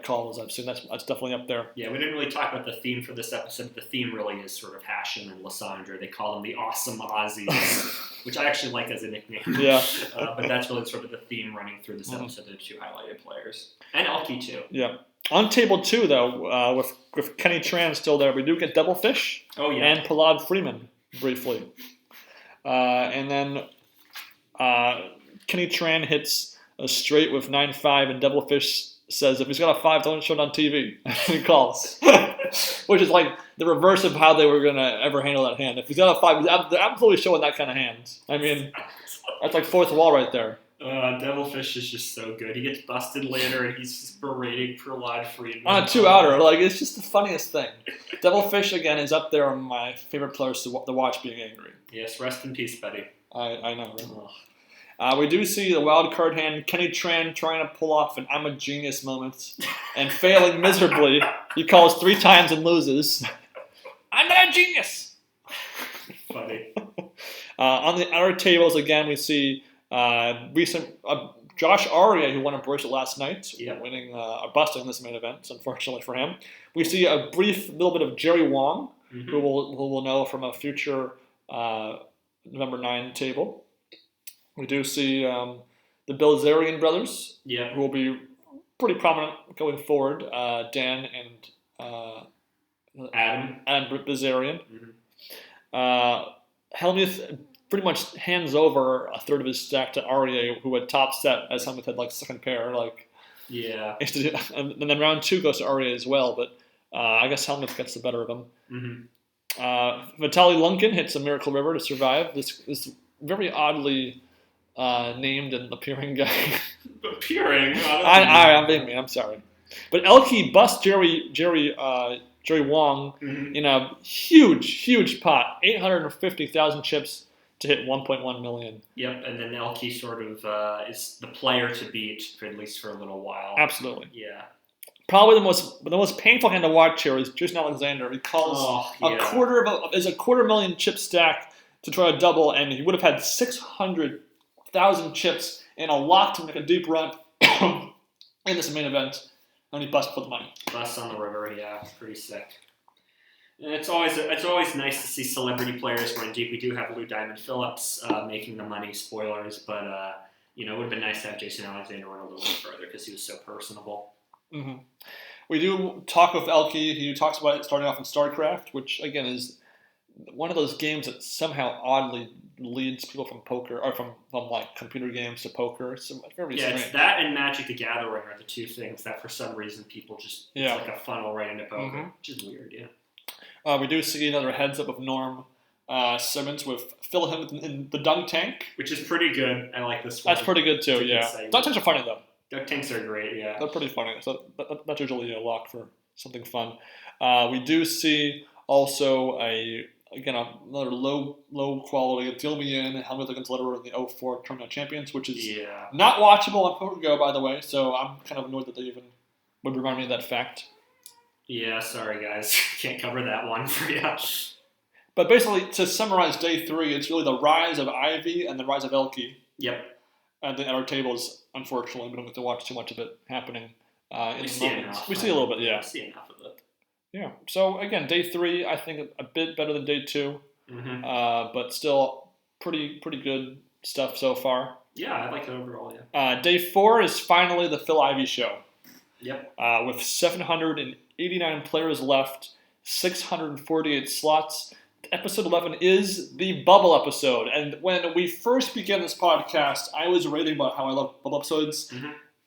calls I've seen. That's definitely up there. Yeah, we didn't really talk about the theme for this episode. The theme really is sort of Hashem and Lissandro. They call them the Awesome Aussies, which I actually like as a nickname. Yeah. But that's really sort of the theme running through this episode, the 2 highlighted players. And Elke, too. Yeah. On table 2, though, with Kenny Tran still there, we do get Double Fish and Prahlad Freeman, briefly. And then Kenny Tran hits a straight with 9-5, and Double Fish says, if he's got a 5, don't show it on TV. He calls. Which is like the reverse of how they were going to ever handle that hand. If he's got a 5, they're absolutely showing that kind of hand. I mean, that's like fourth wall right there. Devilfish is just so good. He gets busted later, and he's just berating Prahlad Freeman. On a 2-outer. It's just the funniest thing. Devilfish, again, is up there on my favorite players to watch being angry. Yes, rest in peace, Betty. I know, right? We do see the wild card hand, Kenny Tran trying to pull off an I'm a genius moment and failing miserably. He calls 3 times and loses. I'm not a genius! Funny. On the outer tables, again, we see recent Josh Aria, who won a bracelet last night, winning busting this main event, unfortunately for him. We see a brief little bit of Jerry Wong, who we'll know from a future November 9 table. We do see the Bilzerian brothers, who will be pretty prominent going forward. Dan and Adam Bilzerian. Hellmuth pretty much hands over a third of his stack to Aria, who had top set as Hellmuth had second pair. Yeah. And then round 2 goes to Aria as well, but I guess Hellmuth gets the better of him. Vitaly Lunkin hits a Miracle River to survive. This very oddly named and appearing guy. Appearing? I'm being mean. I'm sorry. But Elke busts Jerry Wong in a huge pot, 850,000 chips to hit 1.1 million. Yep, and then Elke sort of is the player to beat, at least for a little while. Absolutely. Yeah. Probably the most painful hand to watch here is Jason Alexander. He calls a quarter million chip stack to try a double, and he would have had 600,000 chips in a lock to make a deep run in this main event, and he busts for the money. Busts on the river, yeah, it's pretty sick. And it's always nice to see celebrity players run deep. We do have Lou Diamond Phillips making the money. Spoilers, but it would have been nice to have Jason Alexander run a little bit further because he was so personable. Mm-hmm. We do talk with Elke. He talks about it starting off in StarCraft, which again is one of those games that somehow oddly leads people from poker or from computer games to poker. It's very strange. It's that and Magic the Gathering are the two things that for some reason people just it's like a funnel right into poker, which is weird. Yeah. We do see another heads up of Norm Simmons with Phil Hemmeth in the dunk tank, which is pretty good. I like this one. That's pretty good too. Yeah, dunk tanks are funny though. Dunk tanks are great, yeah. They're pretty funny. So that's usually a lock for something fun. We do see also another low quality Deal Me In Hellmuth against Lederer in the 04 Tournament Champions, which is not watchable on Poker Go, by the way. So I'm kind of annoyed that they even would remind me of that fact. Yeah, sorry guys, can't cover that one for you. But basically, to summarize day 3, it's really the rise of Ivey and the rise of Elke. Yep. And then at our tables, unfortunately, we don't get to watch too much of it happening. We see enough. We see a little bit, yeah. We see enough of it. Yeah. So again, day 3, I think a bit better than day 2, but still pretty good stuff so far. Yeah, I like it overall. Yeah. Day 4 is finally the Phil Ivey show. Yep. With 789 players left, 648 slots. Episode 11 is the bubble episode. And when we first began this podcast, I was raving about how I love bubble episodes.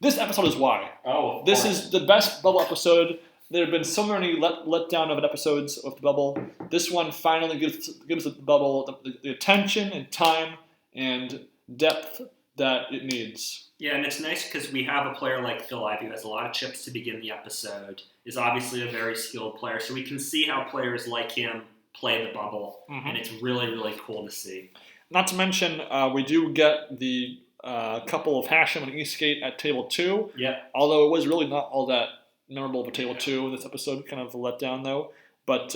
This episode is why. Oh, this is the best bubble episode. There have been so many let down of episodes of the bubble. This one finally gives the bubble the attention and time and depth that it needs. Yeah, and it's nice because we have a player like Phil Ivey who has a lot of chips to begin the episode, is obviously a very skilled player, so we can see how players like him play the bubble, and it's really, really cool to see. Not to mention, we do get the couple of Hashem and Eastgate at table 2. Yep. Although it was really not all that memorable for table 2 in this episode, kind of a letdown though. But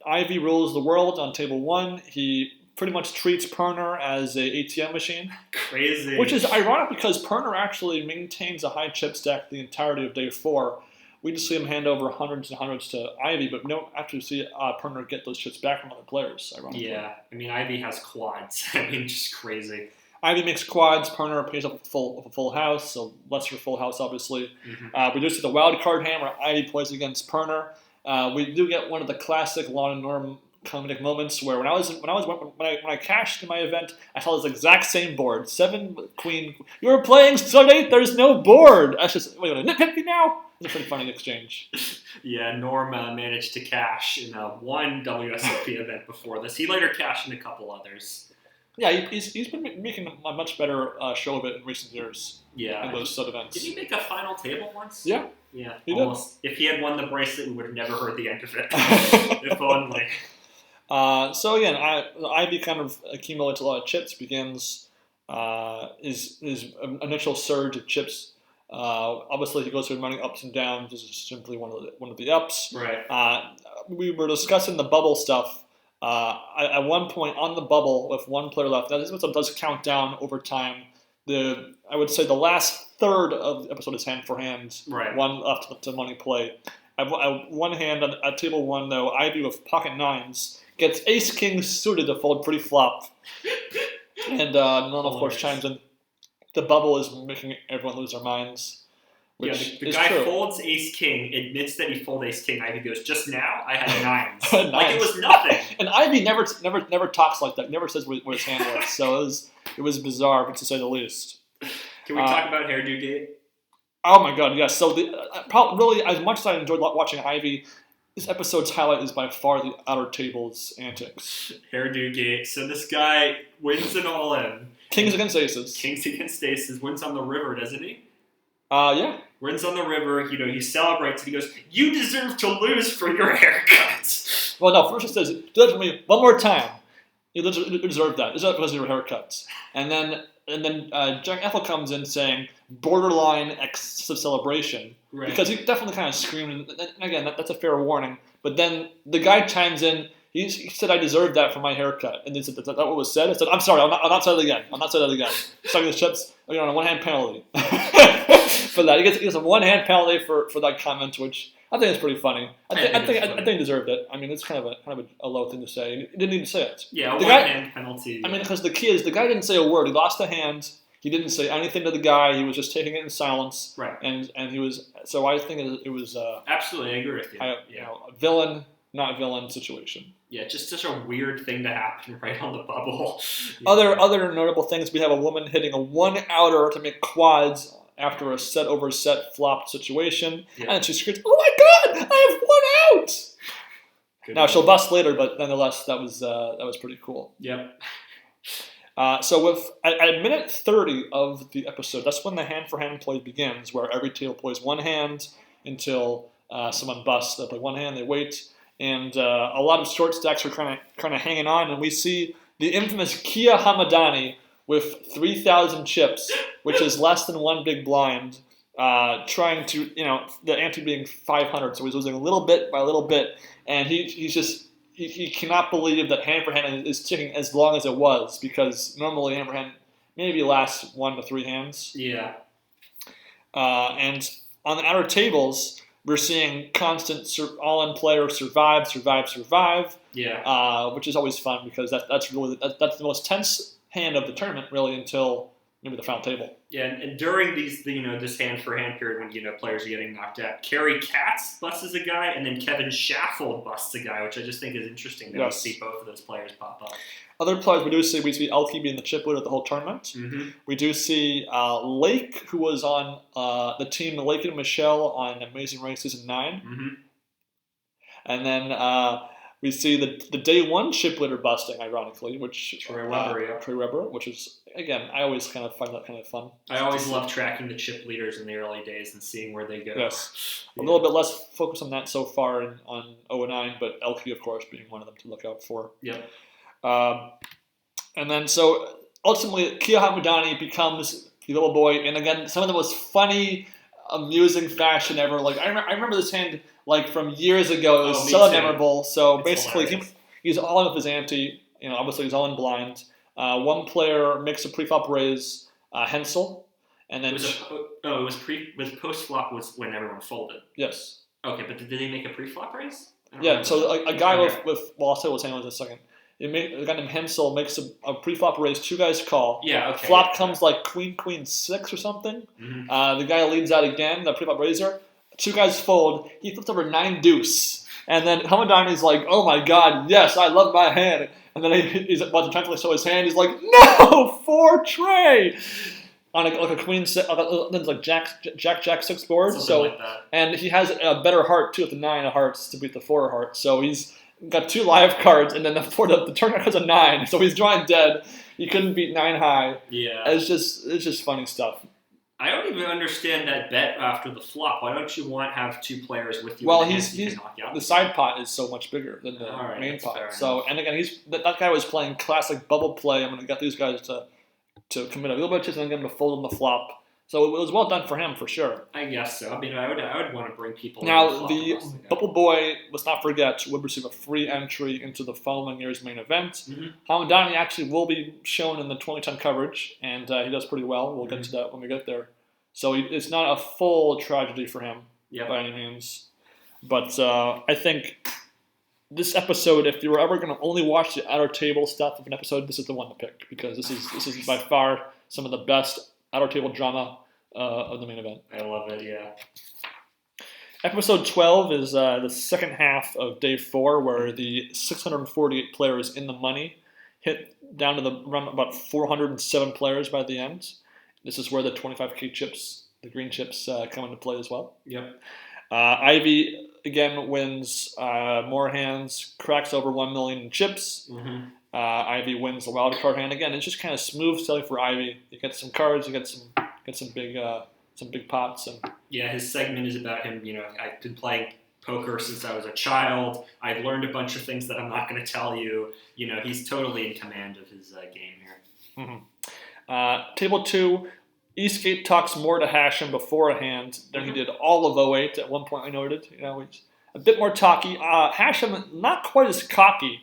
Ivey rules the world on table 1. He pretty much treats Perner as a ATM machine. Crazy. Which is ironic because Perner actually maintains a high chip stack the entirety of day 4. We just see him hand over hundreds and hundreds to Ivey, but we don't actually see Perner get those chips back from other players, ironically. Yeah, I mean, Ivey has quads. I mean, just crazy. Ivey makes quads, Perner pays up a full house, so lesser full house, obviously. We do see the wild card hand where Ivey plays against Perner. We do get one of the classic Lon and Norm comedic moments where when I cashed in my event, I saw this exact same board, 7 queen. You're playing Sunday. There's no board. That's just wait, nitpick me now. It's a pretty funny exchange. Yeah, Norm managed to cash in one WSOP event before this. He later cashed in a couple others. Yeah, he's been making a much better show of it in recent years. Yeah, in those sub events. Did he make a final table once? Yeah. Yeah, he almost. Did. If he had won the bracelet, we would have never heard the end of it. If only. So again, Ivey kind of accumulates a lot of chips. Begins his initial surge of chips. Obviously, he goes through many ups and downs. This is simply one of the ups. Right. We were discussing the bubble stuff. At one point on the bubble, with one player left, now this does count down over time. I would say the last third of the episode is hand for hand. Right. One left to money play. At one hand at table 1 though, Ivey with pocket 9s gets ace king suited to fold pretty flop, and none of course chimes in. The bubble is making everyone lose their minds. which the is guy true. folds ace king, admits that he folded ace king. Ivey goes, just now I had nines. I had Like it nines. was nothing. And Ivey never talks like that. Never says what his hand was. So it was bizarre, to say the least. Can we talk about Hairdo Gate? Oh my God, yes. So really, as much as I enjoyed watching Ivey, this episode's highlight is by far the outer tables antics. Hairdo Gate. So this guy wins an all-in. Kings against aces. Kings against aces. Wins on the river, doesn't he? Yeah. Wins on the river. He celebrates and he goes, "You deserve to lose for your haircuts." Well, no. First he says, "Do that for me one more time. You deserve that. Is that because of your haircuts?" And then Jack Ethel comes in saying, "Borderline excessive celebration," Right. Because he definitely kind of screamed. And again, that's a fair warning. But then the guy chimes in. He said, "I deserve that for my haircut." And they said, "Is that what was said?" I said, "I'm sorry. I'll not say that again. I'll not say that again." Sucking the chips. On a one-hand penalty for that. He gets a one-hand penalty for that comment, which I think is pretty funny. I think he deserved it. I mean, it's kind of a low thing to say. He didn't need to say it. Yeah, one-hand penalty. I mean, because the key is the guy didn't say a word. He lost a hand. He didn't say anything to the guy. He was just taking it in silence. Right. And he was. So I think it was. Absolutely, I agree with you. A villain, not villain situation. Yeah, just such a weird thing to happen right on the bubble. Other notable things: we have a woman hitting a one-outer to make quads after a set over set flop situation, and she screams, "Oh my God! I have one out!" Now she'll bust later, but nonetheless, that was pretty cool. Yep. So at minute 30 of the episode, that's when the hand-for-hand play begins, where every table plays one hand until someone busts. They play one hand, they wait, and a lot of short stacks are kind of hanging on, and we see the infamous Kia Hamadani with 3,000 chips, which is less than one big blind, trying to, the ante being 500, so he's losing a little bit by a little bit, and he cannot believe that hand for hand is ticking as long as it was, because normally hand for hand maybe lasts 1 to 3 hands. Yeah. And on the outer tables, we're seeing constant all-in player survive. Yeah. Which is always fun because that's the most tense hand of the tournament, really, until maybe the final table. Yeah, and during this hand-for-hand period when, players are getting knocked out, Kerry Katz busts a guy, and then Kevin Shaffold busts a guy, which I just think is interesting that we see both of those players pop up. Other players we see Elke being the chip leader of the whole tournament. Mm-hmm. We do see Lake, who was on the team Lake and Michelle on Amazing Race Season 9. Mm-hmm. And then we see the day one chip leader busting, ironically, which Trey Weber, which is, again, I always kind of find that kind of fun. I always love tracking the chip leaders in the early days and seeing where they go. Yes. A little bit less focus on that so far on 0-9, but Elke, of course, being one of them to look out for. Yep. And then, so ultimately, Kia Hamadani becomes the little boy, and again, some of the most funny, amusing fashion ever. Like I remember this hand from years ago. It was so memorable. So it's basically, he's all in with his ante. Obviously he's all in blind. One player makes a pre-flop raise, Hensel, and then with post flop was when everyone folded. Yes. Okay, but did they make a pre-flop raise? Yeah. So a guy with I'll say what's handling in a second. A guy named Hensel makes a pre-flop raise, 2 guys call. Yeah, okay. Flop comes like queen 6 or something. Mm-hmm. The guy leads out again, the pre-flop raiser. 2 guys fold. He flips over 9 deuce. And then Hamadani's like, "Oh my God, yes, I love my hand." And then he's about to try to show his hand. He's like, "No, 4 tray." On a queen 6, then like jack 6 board. Something like that. And he has a better heart too, with the 9 of hearts to beat the 4 of hearts. So he's got 2 live cards, and then the turn card has a 9, so he's drawing dead. He couldn't beat 9 high. Yeah, it's just funny stuff. I don't even understand that bet after the flop. Why don't you have 2 players with you? Well, the side pot is so much bigger than the main pot. So, and again, that guy was playing classic bubble play. I'm going to get these guys to commit a little bit and then get them to fold on the flop. So it was well done for him, for sure. I guess so. I mean, I would want to bring people. Now, the Bubble Boy, let's not forget, would receive a free entry into the following year's main event. Mm-hmm. Hamadani actually will be shown in the 2010 coverage, and he does pretty well. We'll get to that when we get there. So it's not a full tragedy for him by any means. But I think this episode, if you were ever going to only watch the outer table stuff of an episode, this is the one to pick, because this is by far some of the best outer table drama of the main event. I love it, yeah. Episode 12 is the second half of Day 4, where the 648 players in the money hit down to around about 407 players by the end. This is where the 25K chips, the green chips, come into play as well. Yep. Ivey, again, wins more hands, cracks over 1 million in chips. Mm-hmm. Ivey wins the wild card hand. Again, it's just kind of smooth sailing for Ivey. You get some cards, you get some big pots. And yeah, his segment is about him. I've been playing poker since I was a child. I've learned a bunch of things that I'm not going to tell you. He's totally in command of his game here. Mm-hmm. Table 2, Eastgate talks more to Hashem beforehand than he did all of 08. At one point I noted, he's a bit more talky. Hashem, not quite as cocky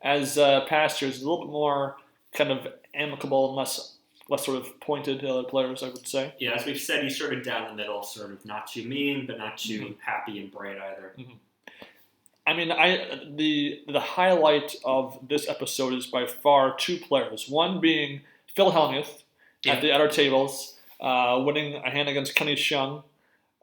as past years. A little bit more kind of amicable and less sort of pointed players, I would say. Yeah, as we've said, he's sort of down the middle, sort of not too mean, but not too happy and bright either. Mm-hmm. I mean, the highlight of this episode is by far 2 players. One being Phil Hellmuth at our tables, winning a hand against Kenny Xiang,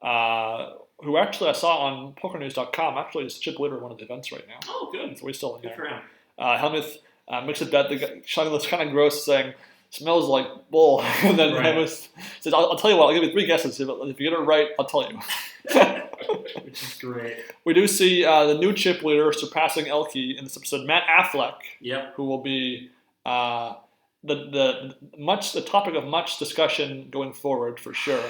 who actually I saw on PokerNews.com. Actually, is chip leader at one of the events right now. Oh, good. So he's still in good there. For him. Hellmuth makes a bet. Xiang looks kind of gross, saying, "Smells like bull." And then Hellmuth says, "I'll tell you what. I'll give you 3 guesses. If you get it right, I'll tell you." Which is great. We do see the new chip leader surpassing Elke in this episode, Matt Affleck, who will be the topic of much discussion going forward for sure.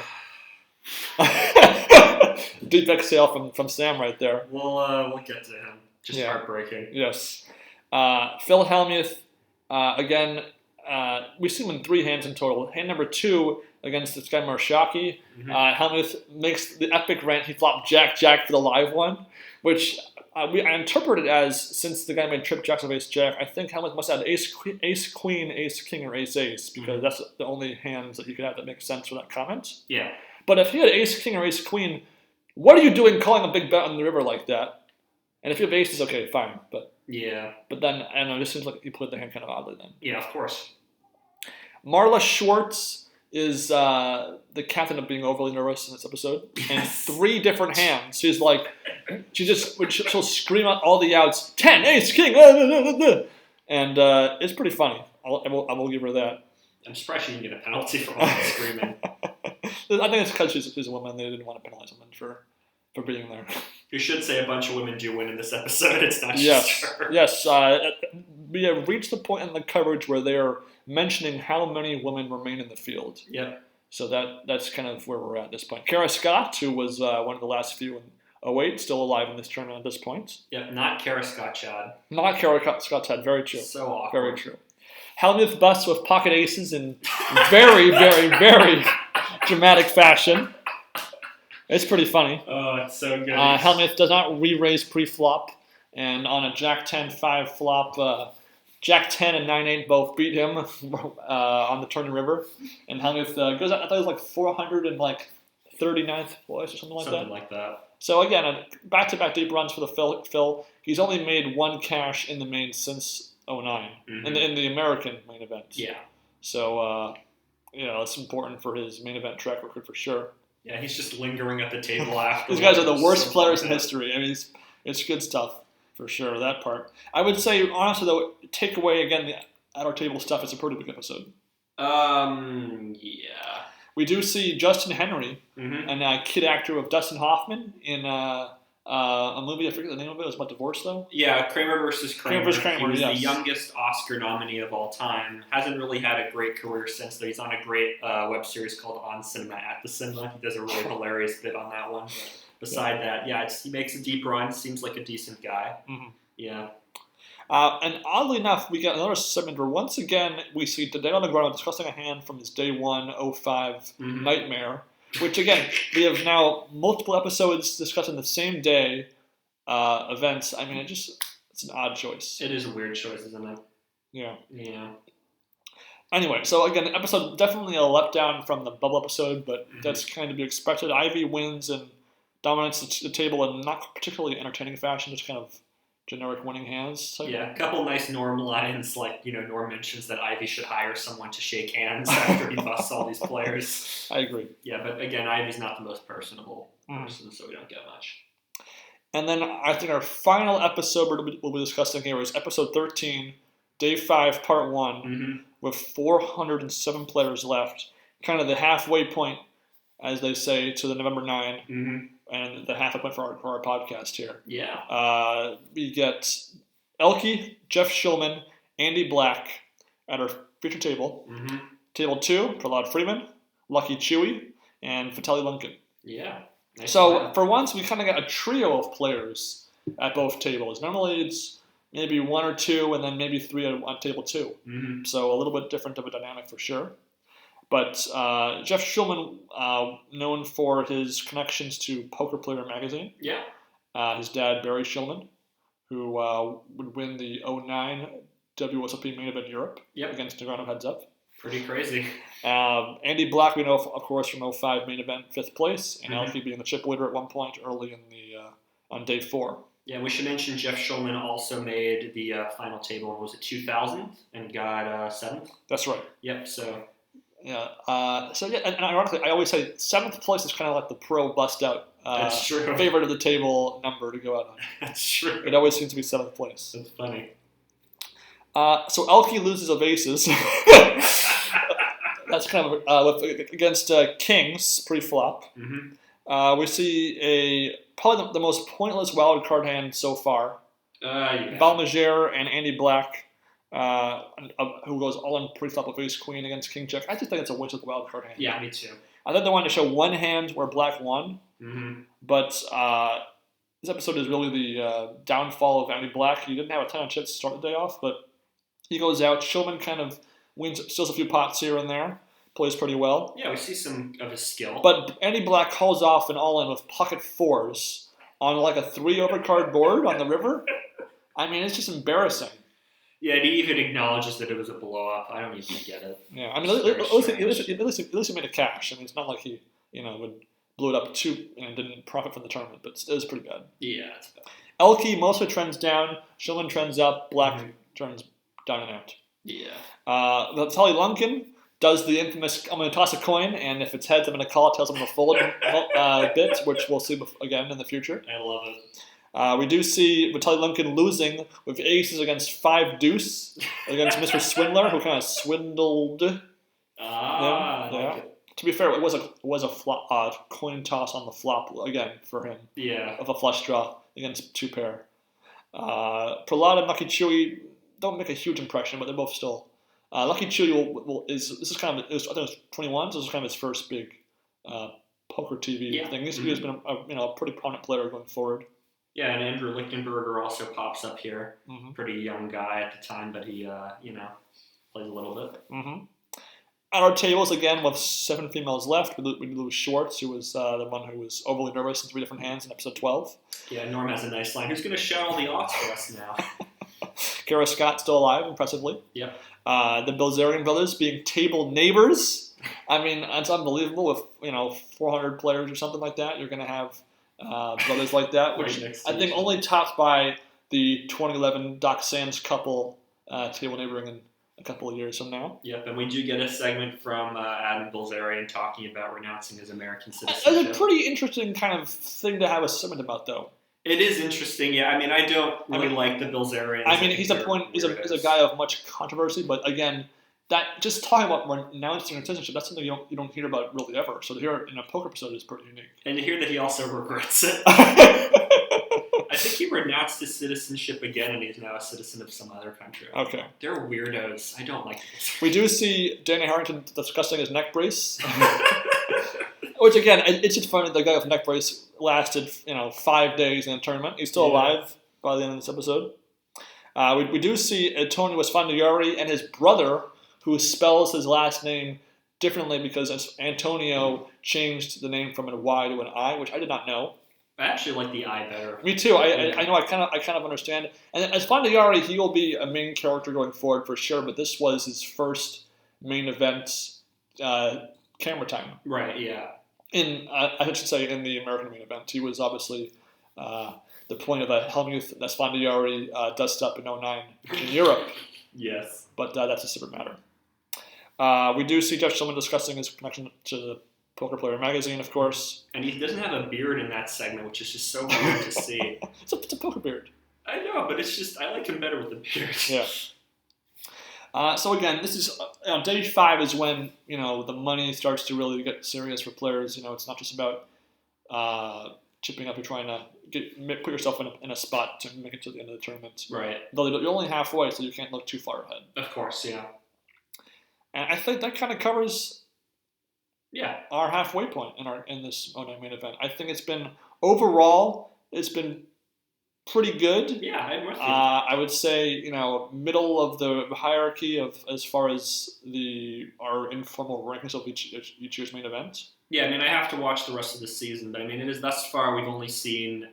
Deep exhale from Sam right there. We'll get to him. Just heartbreaking. Yes. Phil Hellmuth, again, we see him in 3 hands in total. Hand number 2 against this guy Marshaki. Mm-hmm. Hellmuth makes the epic rant. He flopped Jack for the live one, which I interpreted as, since the guy made trip jacks of ace jack, I think Hellmuth must have ace queen, ace king, or ace ace, because that's the only hands that you could have that make sense for that comment. Yeah. But if he had ace king or ace queen, what are you doing calling a big bet on the river like that? And if you have aces, okay, fine. But then, I don't know, it just seems like you played the hand kind of oddly then. Yeah, of course. Marla Schwartz is the captain of being overly nervous in this episode. And 3 different hands. She'll scream out all the outs, 10, ace, king, and it's pretty funny. I will give her that. I'm surprised she didn't get a penalty for all the screaming. I think it's because she's a woman. They didn't want to penalize women for being there. You should say a bunch of women do win in this episode. It's not just her. Yes. We have reached the point in the coverage where they are mentioning how many women remain in the field. Yep. So that's kind of where we're at this point. Kara Scott, who was one of the last few in 08, still alive in this tournament at this point. Yep, not Kara Scott Chad. Not Kara Scott Chad, very true. So awkward. Very true. Hellmuth busts with pocket aces in very, very, very dramatic fashion. It's pretty funny. Oh, it's so good. Hellmuth does not re-raise pre-flop, and on a Jack 10-5 flop, Jack 10 and 9-8 both beat him on the turn river, and Hellmuth goes out. I thought it was like 439th place or something like that. Something like that. So again, back-to-back deep runs for the Phil. He's only made 1 cash in the main since 09 in the American main event. Yeah. So it's important for his main event track record for sure. Yeah, he's just lingering at the table after. These guys are the worst players in history. I mean, it's good stuff for sure, that part. I would say, honestly, though, take away, again, the at our table stuff. It's a pretty big episode. Yeah. We do see Justin Henry, and kid actor of Dustin Hoffman in a movie. I forget the name of it. It was about divorce, though. Yeah, Kramer versus Kramer. Kramer versus Kramer, he was yes. the youngest Oscar nominee of all time. Hasn't really had a great career since, though. He's on a great web series called On Cinema at the Cinema. He does a really hilarious bit on that one. But beside that, he makes a deep run. Seems like a decent guy. Mm-hmm. Yeah. And oddly enough, we get another segment where once again we see Tadeo Negreanu discussing a hand from his day 105 nightmare, which again, we have now multiple episodes discussing the same day events. I mean, it's an odd choice. It is a weird choice, isn't it? Yeah. Yeah. Anyway, so again, the episode definitely a letdown from the bubble episode, but that's kind of to be expected. Ivey wins and dominates the table in not particularly entertaining fashion, just kind of generic winning hands. Yeah, a couple nice Norm lines, like, Norm mentions that Ivey should hire someone to shake hands after he busts all these players. I agree. Yeah, but again, Ivey's not the most personable person, so we don't get much. And then I think our final episode we'll be discussing here is episode 13, Day 5, Part 1, with 407 players left. Kind of the halfway point, as they say, to the November 9, and the halfway point for our podcast here. Yeah. We get Elke, Jeff Shulman, Andy Black at our feature table. Table 2, Prahlad Freeman, Lucky Chewy, and Vitaly Lunkin. Yeah. Nice So for once, we kind of got a trio of players at both tables. Normally it's maybe 1 or 2, and then maybe 3 on table 2. So a little bit different of a dynamic for sure. But Jeff Shulman, known for his connections to Poker Player magazine. Yeah. His dad, Barry Shulman, who would win the 2009 WSOP main event Europe against Nagano Heads Up. Pretty crazy. Andy Black, we know, of course, from 2005 main event, 5th place, and Elke being the chip leader at one point early in the on day 4. Yeah, we should mention Jeff Shulman also made the final table. Was it 2000 and got 7th? That's right. Yep. So. Yeah. And ironically, I always say 7th place is kind of like the pro bust out. That's true. Favorite of the table number to go out on. That's true. It always seems to be 7th place. That's funny. So Elke loses of aces. That's kind of against Kings pre-flop. We see probably the most pointless wild card hand so far. Yeah. Balmager and Andy Black, who goes all in pre-flop with ace queen against king check. I just think it's a waste of the wild card hand. Yeah, me too. I thought they wanted to show one hand where Black won, but this episode is really the downfall of Andy Black. He didn't have a ton of chips to start the day off, but he goes out. Shulman kind of steals a few pots here and there, plays pretty well. Yeah, we see some of his skill. But Andy Black calls off an all-in with pocket 4s on like a 3 overcard board on the river. I mean, it's just embarrassing. Yeah, and he even acknowledges that it was a blow-up. I don't even get it. Yeah, I mean, at least he made a cash. I mean, it's not like he, would blow it up too and didn't profit from the tournament, but it was pretty bad. Yeah, it's bad. Elke mostly trends down, Shulman trends up, Black turns down and out. Yeah. Vitaly Lunkin does the infamous, I'm going to toss a coin, and if it's heads, I'm going to call it, tells him to fold bit, which we'll see again in the future. I love it. We do see Vitaly Lunkin losing with aces against 5 deuce against Mr. Swindler, who kind of swindled him. Yeah. To be fair, it was a flop, coin toss on the flop again for him. Yeah. Of a flush draw against 2 pair. Prahlad and Lucky Chewy don't make a huge impression, but they're both still. Lucky Chewy this is kind of, I think it was 21, so this is kind of his first big poker TV thing. He's been a pretty prominent player going forward. Yeah, and Andrew Lichtenberger also pops up here. Pretty young guy at the time, but he, plays a little bit. At our tables, again, with 7 females left, we lose Schwartz, who was the one who was overly nervous in 3 different hands in episode 12. Yeah, Norm has a nice line. Who's going to shout all the odds for us now? Kara Scott still alive, impressively. Yep. The Bilzerian brothers being table neighbors. I mean, it's unbelievable. With 400 players or something like that, you're going to have brothers like that, which I think only topped by the 2011 Doc Sands couple table neighboring in a couple of years from now. Yep, and we do get a segment from Adam Bilzerian talking about renouncing his American citizenship. It's a pretty interesting kind of thing to have a segment about, though. It is interesting, yeah. I mean, I don't really like the Bilzerians. I mean, he's a guy of much controversy, but again, that just talking about renouncing citizenship, that's something you don't hear about really ever. So to hear it in a poker episode is pretty unique. And to hear that he also regrets it. I think he renounced his citizenship again, and he's now a citizen of some other country. Okay. They're weirdos. I don't like this. We do see Danny Harrington discussing his neck brace. Which, again, it's just funny. The guy with neck brace lasted, 5 days in the tournament. He's still alive by the end of this episode. We do see Antonio Esfandiari and his brother, who spells his last name differently because Antonio changed the name from a Y to an I, which I did not know. I actually like the I better. Me too. I know. I kind of understand. And Esfandiari, he will be a main character going forward for sure. But this was his first main event camera time. Right. Yeah. I should say in the American main event, he was obviously the point of a Hellmuth Esfandiari dust up in 09 in Europe. Yes. But that's a separate matter. We do see Jeff Shulman discussing his connection to the Poker Player magazine, of course. And he doesn't have a beard in that segment, which is just so weird to see. It's a poker beard. I know, but it's just, I like him better with the beard. Yeah. So again, this is day 5 is when the money starts to really get serious for players. It's not just about chipping up. You're trying to put yourself in a spot to make it to the end of the tournament. Right. Though you're only halfway, so you can't look too far ahead. Of course, yeah. And I think that kind of covers our halfway point in this 09 main event. I think it's been pretty good. Yeah, I'm with you. I would say, middle of the hierarchy of as far as our informal rankings of each year's main event. Yeah, I mean, I have to watch the rest of the season, but I mean, it is thus far we've only seen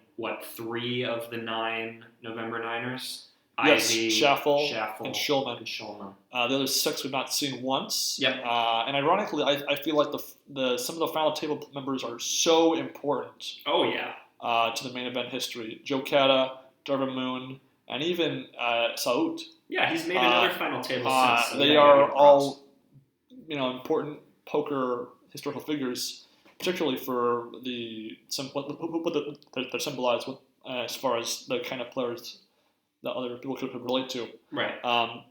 3 of the 9 November Niners. Yes, Ivey, Schaffel, and Shulman. The other 6 we've not seen once. Yep. And ironically, I feel like some of the final table members are so important. Oh yeah. To the main event history. Joe Cata, Darvin Moon, and even Saud. Yeah, he's made another final table since. They are all, important poker historical figures, particularly for what they're symbolized with, as far as the kind of players that other people could relate to. Right.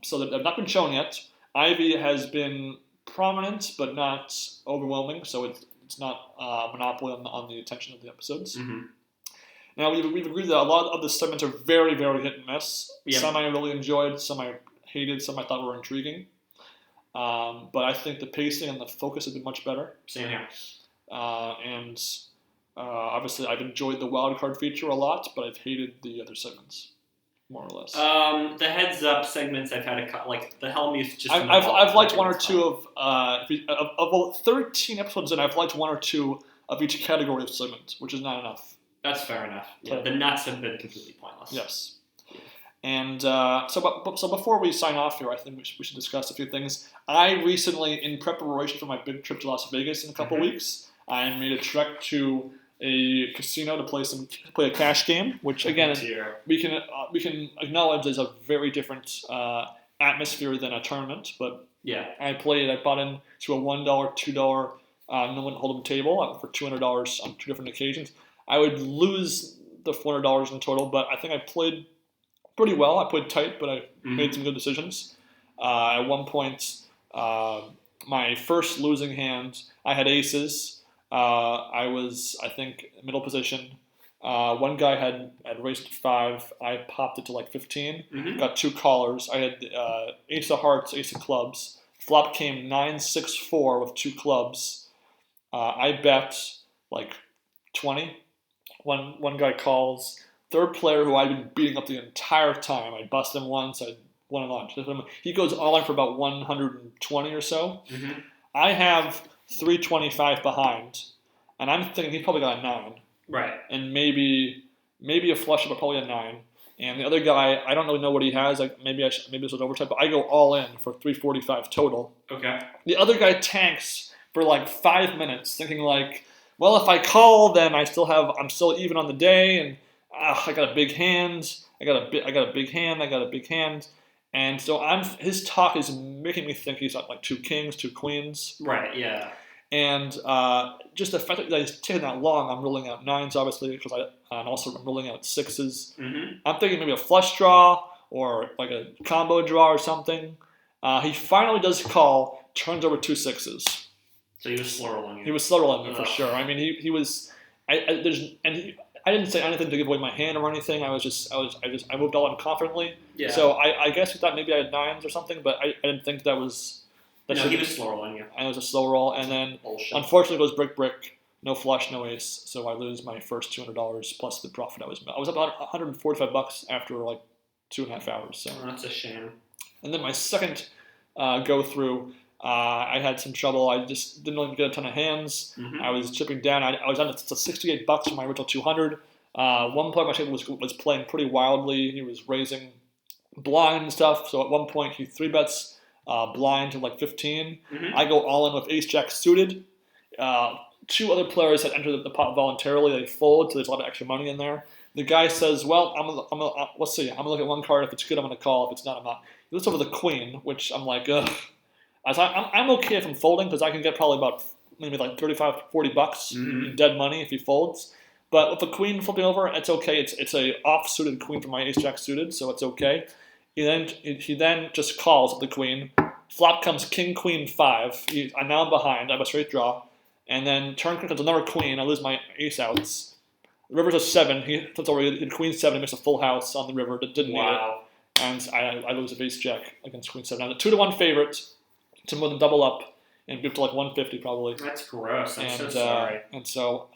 So they've not been shown yet. Ivey has been prominent, but not overwhelming, so it's not a monopoly on the attention of the episodes. Mm-hmm. Now, we've agreed that a lot of the segments are very, very hit and miss. Yep. Some I really enjoyed, some I hated, some I thought were intriguing. But I think the pacing and the focus have been much better. Same here. Obviously, I've enjoyed the wildcard feature a lot, but I've hated the other segments, more or less. The heads up segments, I've had like the Hellmuth. Just I've liked one or two of 13 episodes, and I've liked one or two of each category of segment, which is not enough. That's fair enough. Yeah, the nuts have been completely pointless. Yes. And so before we sign off here, I think we should discuss a few things. I recently, in preparation for my big trip to Las Vegas in a couple weeks, I made a trek to a casino to play a cash game, which again we can acknowledge is a very different atmosphere than a tournament. But yeah, I bought into a $1, $2 no-win hold'em table for $200 on 2 different occasions. I would lose the $400 in total, but I think I played pretty well. I played tight, but I made some good decisions. At one point, my first losing hand, I had aces. I was, I think, middle position. One guy had raised 5. I popped it to like 15. Got 2 callers. I had ace of hearts, ace of clubs. Flop came 9-6-4 with 2 clubs. I bet like 20. One guy calls. Third player who I've been beating up the entire time. I bust him once. I won a lunch. He goes all in for about 120 or so. I have 325 behind, and I'm thinking he probably got a 9. Right. And maybe a flush, but probably a 9. And the other guy, I don't really know what he has. Like maybe this was overtime, but I go all in for 345 total. Okay. The other guy tanks for like 5 minutes, thinking like, well, if I call, then I'm still even on the day, and I got a big hand. I got a big hand. And so his talk is making me think he's got like 2 kings, 2 queens. Right. Yeah. And just the fact that he's taking that long, I'm ruling out 9s obviously, because I'm also ruling out 6s. I'm thinking maybe a flush draw or like a combo draw or something. He finally does call, turns over 2 6s. So he was slow rolling. He was slow rolling me for sure. I mean, he was. I didn't say anything to give away my hand or anything. I moved all in confidently. Yeah. So I guess he thought maybe I had 9s or something, but I didn't think that was. He was slow rolling you. And it was a slow roll, and then unfortunately it goes brick, no flush, no ace. So I lose my first $200 plus the profit I was about $145 after like 2.5 hours. So that's a shame. And then my second go through. I had some trouble. I just didn't really get a ton of hands. I was chipping down. I was down to $68 from my original 200. One player on my table was playing pretty wildly. He was raising blind and stuff. So at one point he 3-bets blind to like 15. I go all in with ace-jack suited. 2 other players had entered the pot voluntarily. They fold, so there's a lot of extra money in there. The guy says, well, let's see. I'm going to look at one card. If it's good, I'm going to call. If it's not, I'm not. He looks over the queen, which I'm like, ugh. I'm okay if I'm folding because I can get probably about maybe like $35, $40 in dead money if he folds. But with the queen flipping over, it's okay. It's a off-suited queen from my ace-jack suited, so it's okay. He then just calls at the queen. Flop comes king, queen, 5. I'm now behind. I have a straight draw. And then turn comes another queen. I lose my ace outs. The river's a 7. He flips over. He did queen 7. He makes a full house on the river. Didn't need it. And I lose a ace-jack against queen 7. I'm a 2-1 favorite to more than double up. And be up to like 150 probably. That's gross. I'm so sorry. And so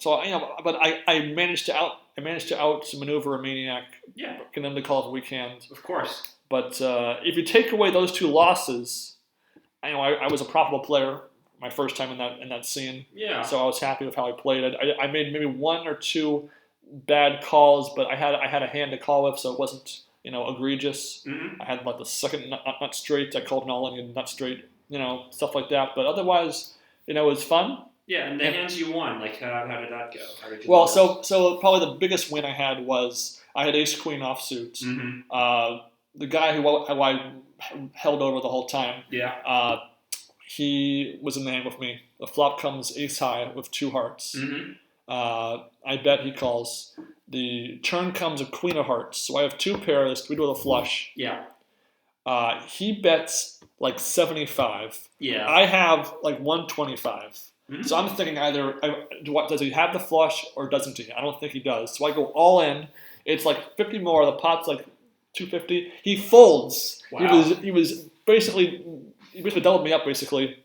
but I managed to out maneuver a maniac. Yeah. Get them to call it a weak hand. Of course. But if you take away those 2 losses, I was a profitable player my first time in that scene. Yeah. So I was happy with how I played. I made maybe 1 or 2 bad calls, but I had a hand to call with, so it wasn't egregious. Mm-hmm. I had like the second nut straight. I called an all-in and nut straight. Stuff like that. But otherwise, it was fun. Yeah, and the hands you won, like how did that go? How did you well, so probably the biggest win I had was I had ace queen offsuit. Mm-hmm. The guy who I held over the whole time. Yeah. He was in the hand with me. The flop comes ace high with 2 hearts. Mm-hmm. I bet he calls. The turn comes a queen of hearts. So I have 2 pairs, 3 with a flush. Yeah. He bets like 75. Yeah. I have like 125. Mm-hmm. So I'm thinking either does he have the flush or doesn't he? I don't think he does. So I go all in. It's like 50 more. The pot's like 250. He folds. Wow. He basically doubled me up basically,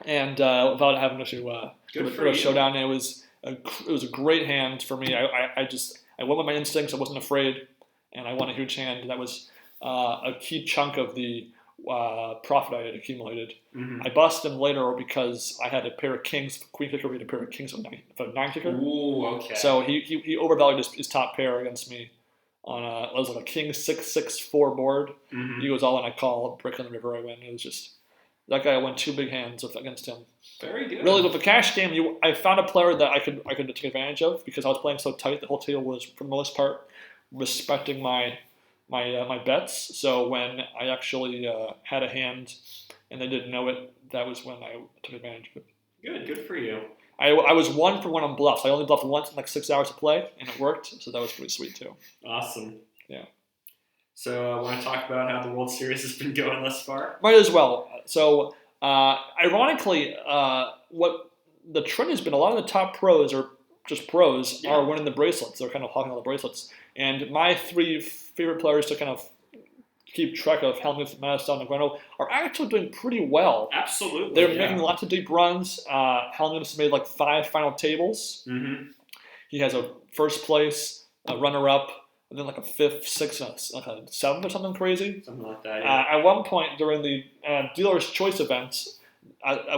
and without having to put a showdown. It was a great hand for me. I went with my instincts. I wasn't afraid, and I won a huge hand. That was a key chunk of the profit I had accumulated. Mm-hmm. I busted him later because I had a pair of kings, queen kicker, we had a pair of kings with a 9 kicker. Ooh, okay. So he overvalued his top pair against me on it was like a king 6-6-4 board. Mm-hmm. He goes all in, I call, brick on the river, I win. It was just that guy won 2 big hands against him. Very good. Really, with the cash game, I found a player that I could take advantage of because I was playing so tight. The whole table was, for the most part, respecting my bets. So when I actually had a hand and they didn't know it, that was when I took advantage of it. Good for you. I was 1 for 1 on bluffs. I only bluffed once in like 6 hours of play, and it worked. So that was pretty sweet too. Awesome. Yeah. So I want to talk about how the World Series has been going thus far. Might as well. So ironically, what the trend has been, a lot of the top pros or just pros are winning the bracelets. They're kind of hogging all the bracelets. And my 3 favorite players to kind of keep track of, Hellmuth, Madison, and Negrano, are actually doing pretty well. Absolutely. They're making lots of deep runs. Hellmuth's made like 5 final tables. Mm-hmm. He has a first place, a runner-up, and then like a 5th, 6th, like a 7th or something crazy. Something like that, yeah. At one point during the Dealer's Choice event,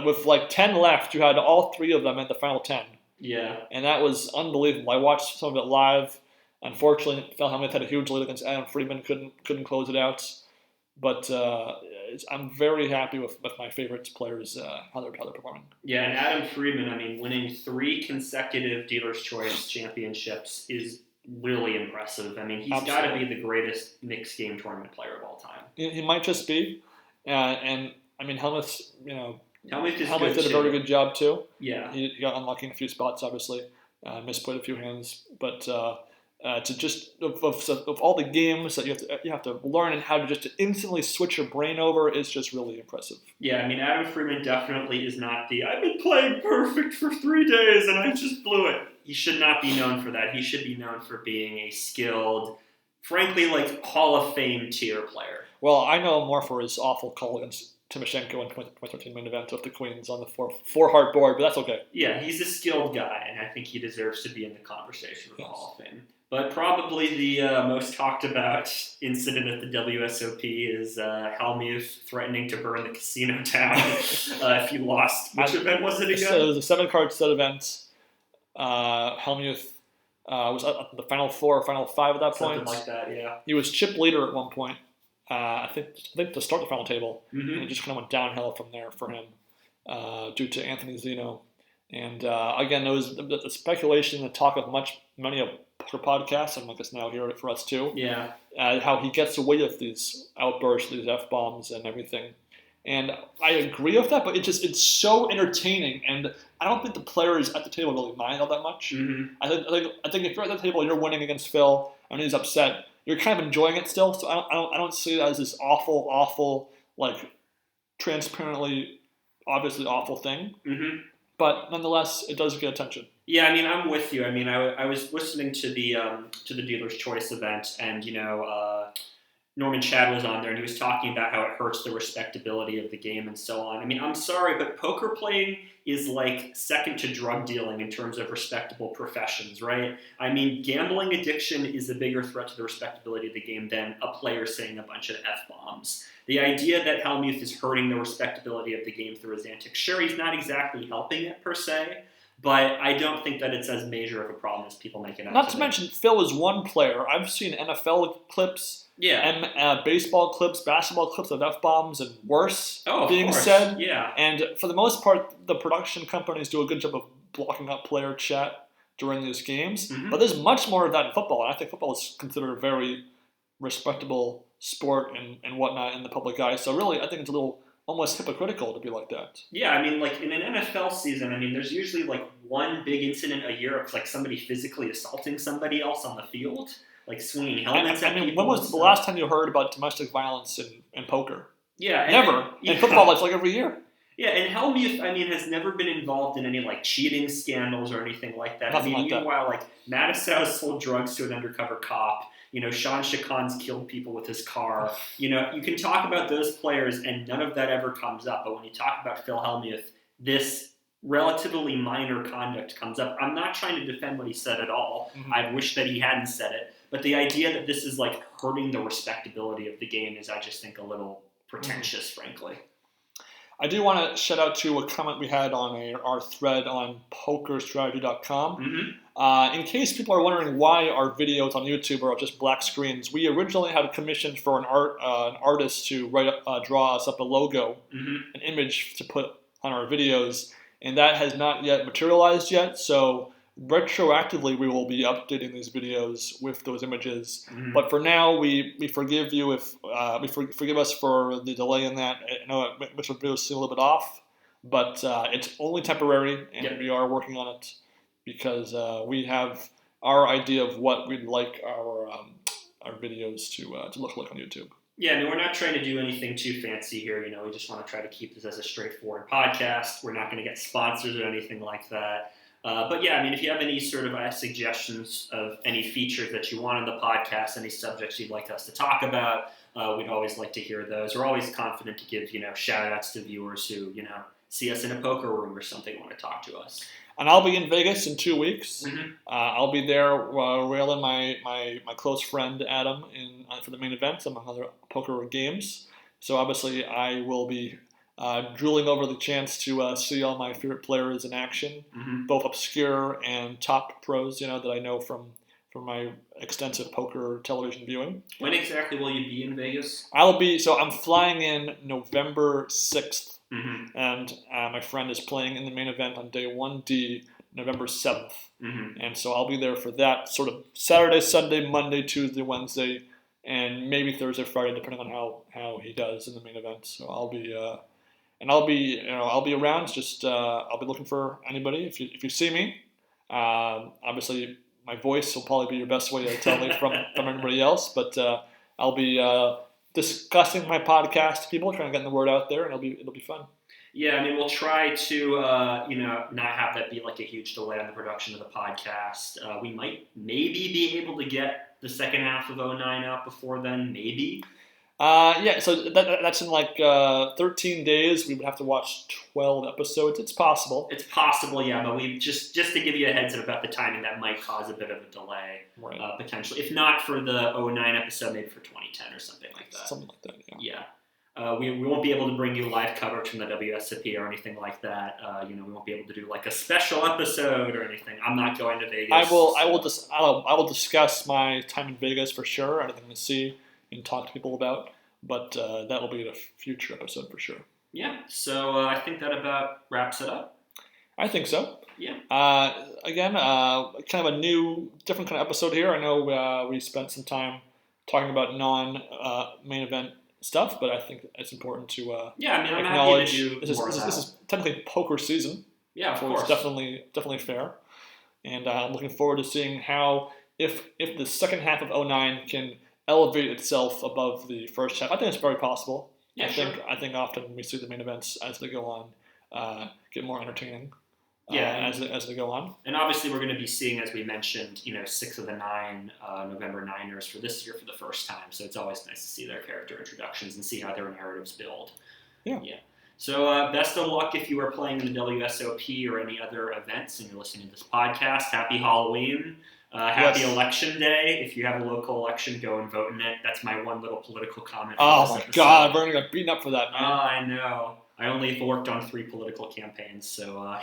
with like 10 left, you had all 3 of them in the final 10. Yeah. And that was unbelievable. I watched some of it live. Unfortunately, Phil Hellmuth had a huge lead against Adam Friedman, couldn't close it out. But I'm very happy with my favorite players, how they're performing. Yeah, and Adam Friedman, I mean, winning 3 consecutive Dealer's Choice championships is really impressive. I mean, he's got to be the greatest mixed game tournament player of all time. He might just be. And I mean, Hellmuth Hellmuth did a very good job too. Yeah. He got unlucky in a few spots, obviously. Misplayed a few hands. But to just of all the games that you have to learn and how to just instantly switch your brain over is just really impressive. Yeah, I mean, Adam Friedman definitely is not I've been playing perfect for 3 days and I just blew it. He should not be known for that. He should be known for being a skilled, frankly, like Hall of Fame tier player. Well, I know him more for his awful call against Timoshenko in 2013 main event with the queens on the 4-heart board, but that's okay. Yeah, he's a skilled guy, and I think he deserves to be in the conversation with the Hall of Fame. But probably the most talked about incident at the WSOP is Hellmuth threatening to burn the casino down if he lost. Which event was it again? So it was a 7-card set event. Hellmuth was at the final 4 or final 5 at that point. Something like that, yeah. He was chip leader at one point. I think to start the final table. Mm-hmm. And it just kind of went downhill from there for him due to Anthony Zeno. And again, there was the speculation, the talk of many poker podcasts, and I guess now hear it for us too. Yeah. How he gets away with these outbursts, these F-bombs and everything. And I agree with that, but it's so entertaining, and I don't think the players at the table really mind all that much. Mm-hmm. I think if you're at the table and you're winning against Phil and he's upset, you're kind of enjoying it still. So I don't see it as this awful, like transparently, obviously awful thing. Mm-hmm. But nonetheless, it does get attention. Yeah, I mean, I'm with you. I mean, I was listening to the Dealer's Choice event, and Norman Chad was on there, and he was talking about how it hurts the respectability of the game and so on. I mean, I'm sorry, but poker playing is like second to drug dealing in terms of respectable professions, right? I mean, gambling addiction is a bigger threat to the respectability of the game than a player saying a bunch of F-bombs. The idea that Hellmuth is hurting the respectability of the game through his antics, sure, he's not exactly helping it per se, but I don't think that it's as major of a problem as people make it out to be. Not to mention, Phil is one player. I've seen NFL clips, baseball clips, basketball clips of F-bombs and worse being said. Yeah. And for the most part, the production companies do a good job of blocking out player chat during these games. Mm-hmm. But there's much more of that in football. And I think football is considered a very respectable sport and whatnot in the public eye. So really, I think it's a little almost hypocritical to be like that. Yeah, I mean, like in an NFL season, I mean, there's usually like one big incident a year of like somebody physically assaulting somebody else on the field, like swinging helmets at people. When was the last time you heard about domestic violence in poker? Yeah. Never. In football, it's like every year. Yeah, and Hellmuth, I mean, has never been involved in any like cheating scandals or anything like that. Nothing like that. Meanwhile, like Mattisau sold drugs to an undercover cop. Sean Chacon's killed people with his car. You can talk about those players and none of that ever comes up. But when you talk about Phil Hellmuth, this relatively minor conduct comes up. I'm not trying to defend what he said at all. Mm-hmm. I wish that he hadn't said it. But the idea that this is like hurting the respectability of the game is, I just think, a little pretentious, frankly. I do want to shout out to a comment we had on our thread on pokerstrategy.com. Mm-hmm. In case people are wondering why our videos on YouTube are just black screens, we originally had a commission for an artist to draw us up a logo, mm-hmm. an image to put on our videos, and that has not yet materialized yet. So retroactively, we will be updating these videos with those images. Mm-hmm. But for now, we forgive you if forgive us for the delay in that. I know it makes our videos seem a little bit off, but it's only temporary, and we are working on it because we have our idea of what we'd like our videos to look like on YouTube. Yeah, I mean, we're not trying to do anything too fancy here. We just want to try to keep this as a straightforward podcast. We're not going to get sponsors or anything like that. But yeah, I mean, if you have any sort of suggestions of any features that you want on the podcast, any subjects you'd like us to talk about, we'd always like to hear those. We're always confident to give, shout outs to viewers who, see us in a poker room or something, want to talk to us. And I'll be in Vegas in 2 weeks. Mm-hmm. I'll be there railing my close friend Adam for the main event, among other poker games. So obviously I will be drooling over the chance to see all my favorite players in action, mm-hmm. both obscure and top pros, that I know from my extensive poker television viewing. When exactly will you be in Vegas? I'm flying in November 6th, mm-hmm. and my friend is playing in the main event on day 1D, November 7th. Mm-hmm. And so I'll be there for that sort of Saturday, Sunday, Monday, Tuesday, Wednesday, and maybe Thursday, Friday, depending on how he does in the main event. So I'll be around. Just I'll be looking for anybody. If you see me, obviously my voice will probably be your best way to tell me from everybody else. But I'll be discussing my podcast to people, trying to get the word out there, and it'll be fun. Yeah, I mean, we'll try to not have that be like a huge delay on the production of the podcast. We might maybe be able to get the second half of 09 out before then, maybe. So that's in like 13 days. We would have to watch 12 episodes. It's possible. It's possible, yeah, but we just to give you a heads up about the timing, that might cause a bit of a delay, right. Potentially. If not for the 09 episode, maybe for 2010 or something like that. Something like that, yeah. Yeah. We won't be able to bring you live coverage from the WSOP or anything like that. We won't be able to do like a special episode or anything. I'm not going to Vegas. I will discuss my time in Vegas for sure. Anything to see and talk to people about, but that will be in a future episode for sure. Yeah, so I think that about wraps it up. I think so. Yeah. Again, kind of a new, different kind of episode here. I know we spent some time talking about non-main event stuff, but I think it's important to I'm acknowledge happy to do this more of that. is technically poker season. Yeah, of so course. It's definitely fair. And I'm looking forward to seeing how, if the second half of 09 can elevate itself above the first half. I think it's very possible. Yeah, I think often we see the main events as they go on get more entertaining. As they go on. And obviously we're going to be seeing, as we mentioned, 6 of the 9 November Niners for this year for the first time. So it's always nice to see their character introductions and see how their narratives build. Yeah. So best of luck if you are playing in the WSOP or any other events and you're listening to this podcast. Happy Halloween. Happy Election Day. If you have a local election, go and vote in it. That's my one little political comment. Oh my God, we're going to get beaten up for that, man. I know. I only worked on 3 political campaigns, so.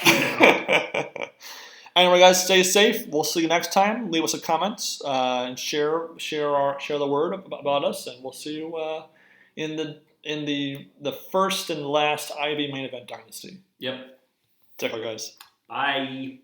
Anyway, guys, stay safe. We'll see you next time. Leave us a comment and share the word about us, and we'll see you in the first and last Ivey main event Dynasty. Yep. Take care, guys. Bye.